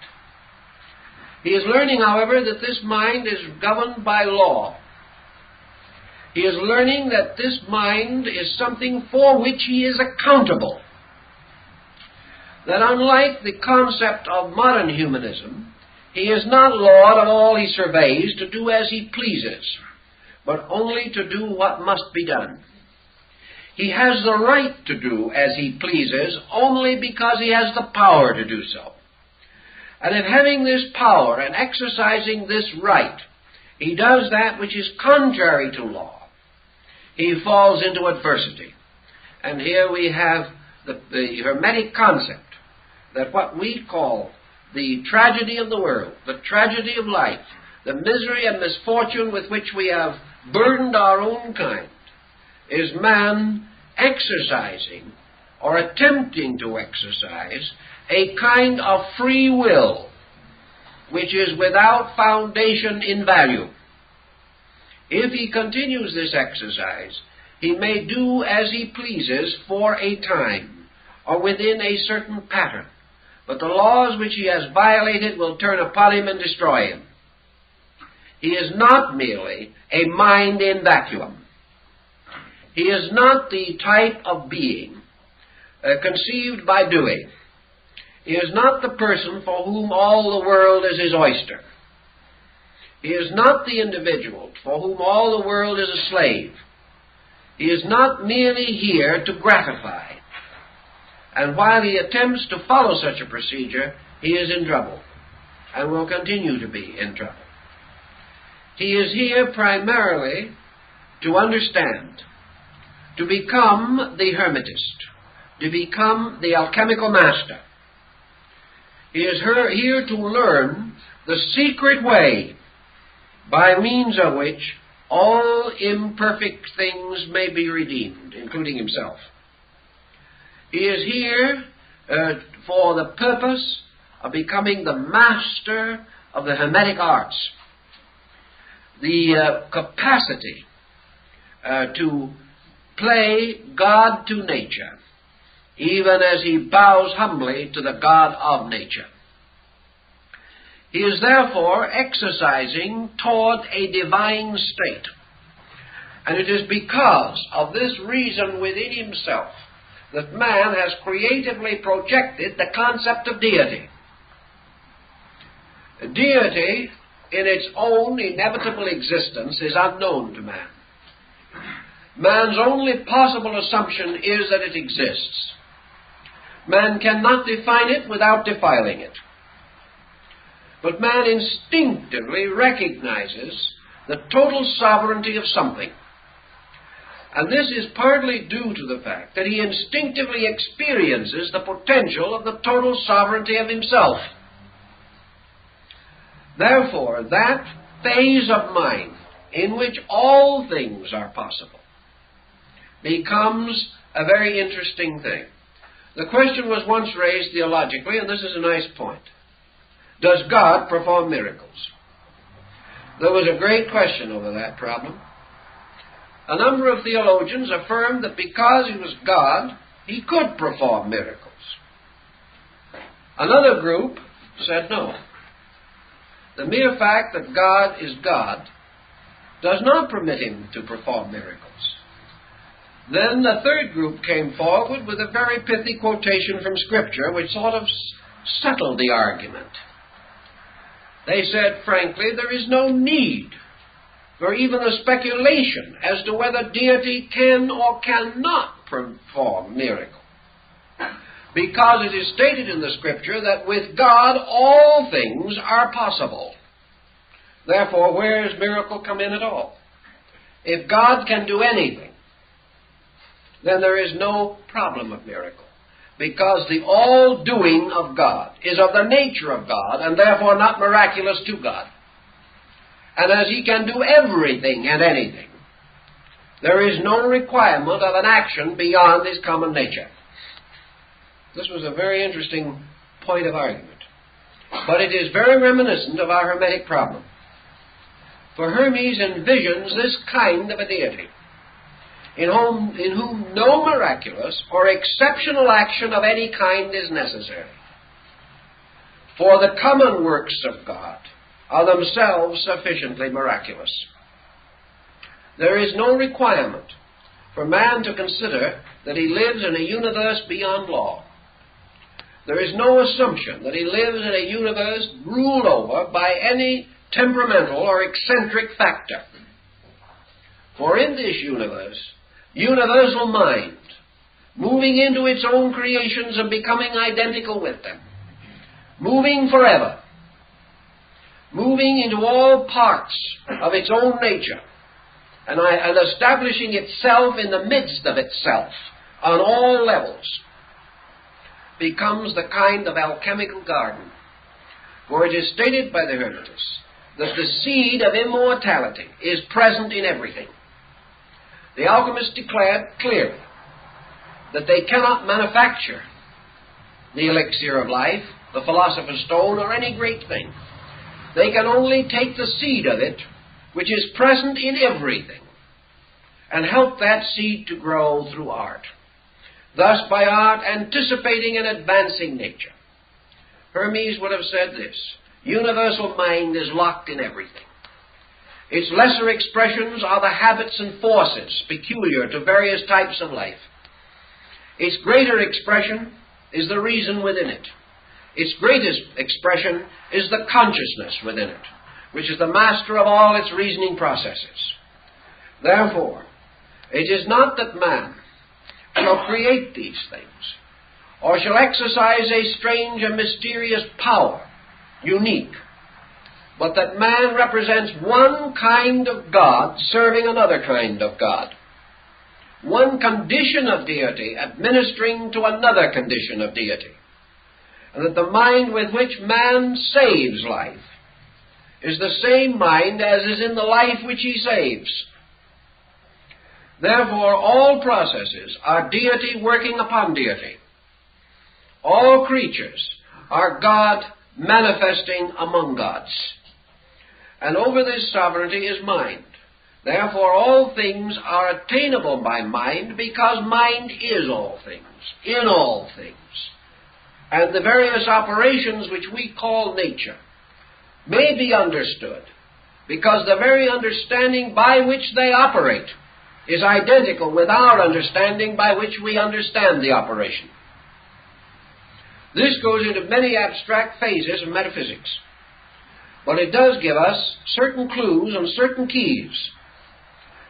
He is learning, however, that this mind is governed by law. He is learning that this mind is something for which he is accountable. That unlike the concept of modern humanism, he is not lord of all he surveys to do as he pleases, but only to do what must be done. He has the right to do as he pleases only because he has the power to do so. And in having this power and exercising this right, he does that which is contrary to law. He falls into adversity. And here we have the Hermetic concept that what we call the tragedy of the world, the tragedy of life, the misery and misfortune with which we have burdened our own kind, is man exercising or attempting to exercise, a kind of free will which is without foundation in value. If he continues this exercise, he may do as he pleases for a time, or within a certain pattern, but the laws which he has violated will turn upon him and destroy him. He is not merely a mind in vacuum. He is not the type of being conceived by doing. He is not the person for whom all the world is his oyster. He is not the individual for whom all the world is a slave. He is not merely here to gratify. And while he attempts to follow such a procedure, he is in trouble, and will continue to be in trouble. He is here primarily to understand, to become the hermetist, to become the alchemical master. He is here to learn the secret way by means of which all imperfect things may be redeemed, including himself. He is here for the purpose of becoming the master of the Hermetic arts, the capacity to play God to nature, even as he bows humbly to the God of nature. He is therefore exercising toward a divine state. And it is because of this reason within himself that man has creatively projected the concept of deity. Deity, in its own inevitable existence, is unknown to man. Man's only possible assumption is that it exists. Man cannot define it without defiling it. But man instinctively recognizes the total sovereignty of something. And this is partly due to the fact that he instinctively experiences the potential of the total sovereignty of himself. Therefore, that phase of mind in which all things are possible becomes a very interesting thing. The question was once raised theologically, and this is a nice point. Does God perform miracles? There was a great question over that problem. A number of theologians affirmed that because he was God, he could perform miracles. Another group said no. The mere fact that God is God does not permit him to perform miracles. Then the third group came forward with a very pithy quotation from Scripture which sort of settled the argument. They said, frankly, there is no need for even a speculation as to whether deity can or cannot perform miracles. Because it is stated in the Scripture that with God all things are possible. Therefore, where does miracle come in at all? If God can do anything, then there is no problem of miracle. Because the all-doing of God is of the nature of God, and therefore not miraculous to God. And as he can do everything and anything, there is no requirement of an action beyond his common nature. This was a very interesting point of argument. But it is very reminiscent of our Hermetic problem. For Hermes envisions this kind of a deity, in whom no miraculous or exceptional action of any kind is necessary. For the common works of God are themselves sufficiently miraculous. There is no requirement for man to consider that he lives in a universe beyond law. There is no assumption that he lives in a universe ruled over by any temperamental or eccentric factor. For in this universe, universal mind, moving into its own creations and becoming identical with them, moving forever, moving into all parts of its own nature, and establishing itself in the midst of itself on all levels, becomes the kind of alchemical garden, for it is stated by the Hermetists that the seed of immortality is present in everything. The alchemists declared clearly that they cannot manufacture the elixir of life, the philosopher's stone, or any great thing. They can only take the seed of it, which is present in everything, and help that seed to grow through art. Thus, by art, anticipating and advancing nature. Hermes would have said this: universal mind is locked in everything. Its lesser expressions are the habits and forces peculiar to various types of life. Its greater expression is the reason within it. Its greatest expression is the consciousness within it, which is the master of all its reasoning processes. Therefore, it is not that man shall create these things, or shall exercise a strange and mysterious power, unique, but that man represents one kind of God serving another kind of God, one condition of deity administering to another condition of deity, and that the mind with which man saves life is the same mind as is in the life which he saves. Therefore, all processes are deity working upon deity. All creatures are God manifesting among gods. And over this sovereignty is mind. Therefore, all things are attainable by mind, because mind is all things, in all things. And the various operations which we call nature may be understood, because the very understanding by which they operate is identical with our understanding by which we understand the operation. This goes into many abstract phases of metaphysics, but it does give us certain clues and certain keys,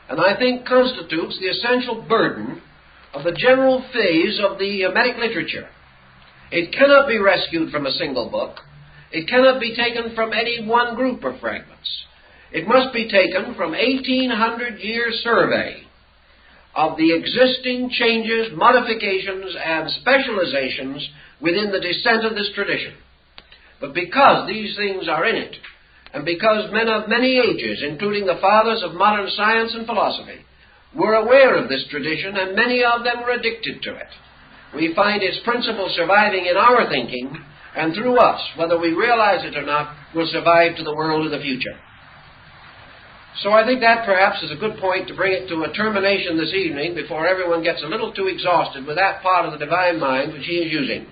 and I think constitutes the essential burden of the general phase of the Hermetic literature. It cannot be rescued from a single book. It cannot be taken from any one group of fragments. It must be taken from 1,800-year survey of the existing changes, modifications, and specializations within the descent of this tradition. But because these things are in it, and because men of many ages, including the fathers of modern science and philosophy, were aware of this tradition, and many of them were addicted to it, we find its principles surviving in our thinking, and through us, whether we realize it or not, will survive to the world of the future. So I think that perhaps is a good point to bring it to a termination this evening before everyone gets a little too exhausted with that part of the divine mind which he is using.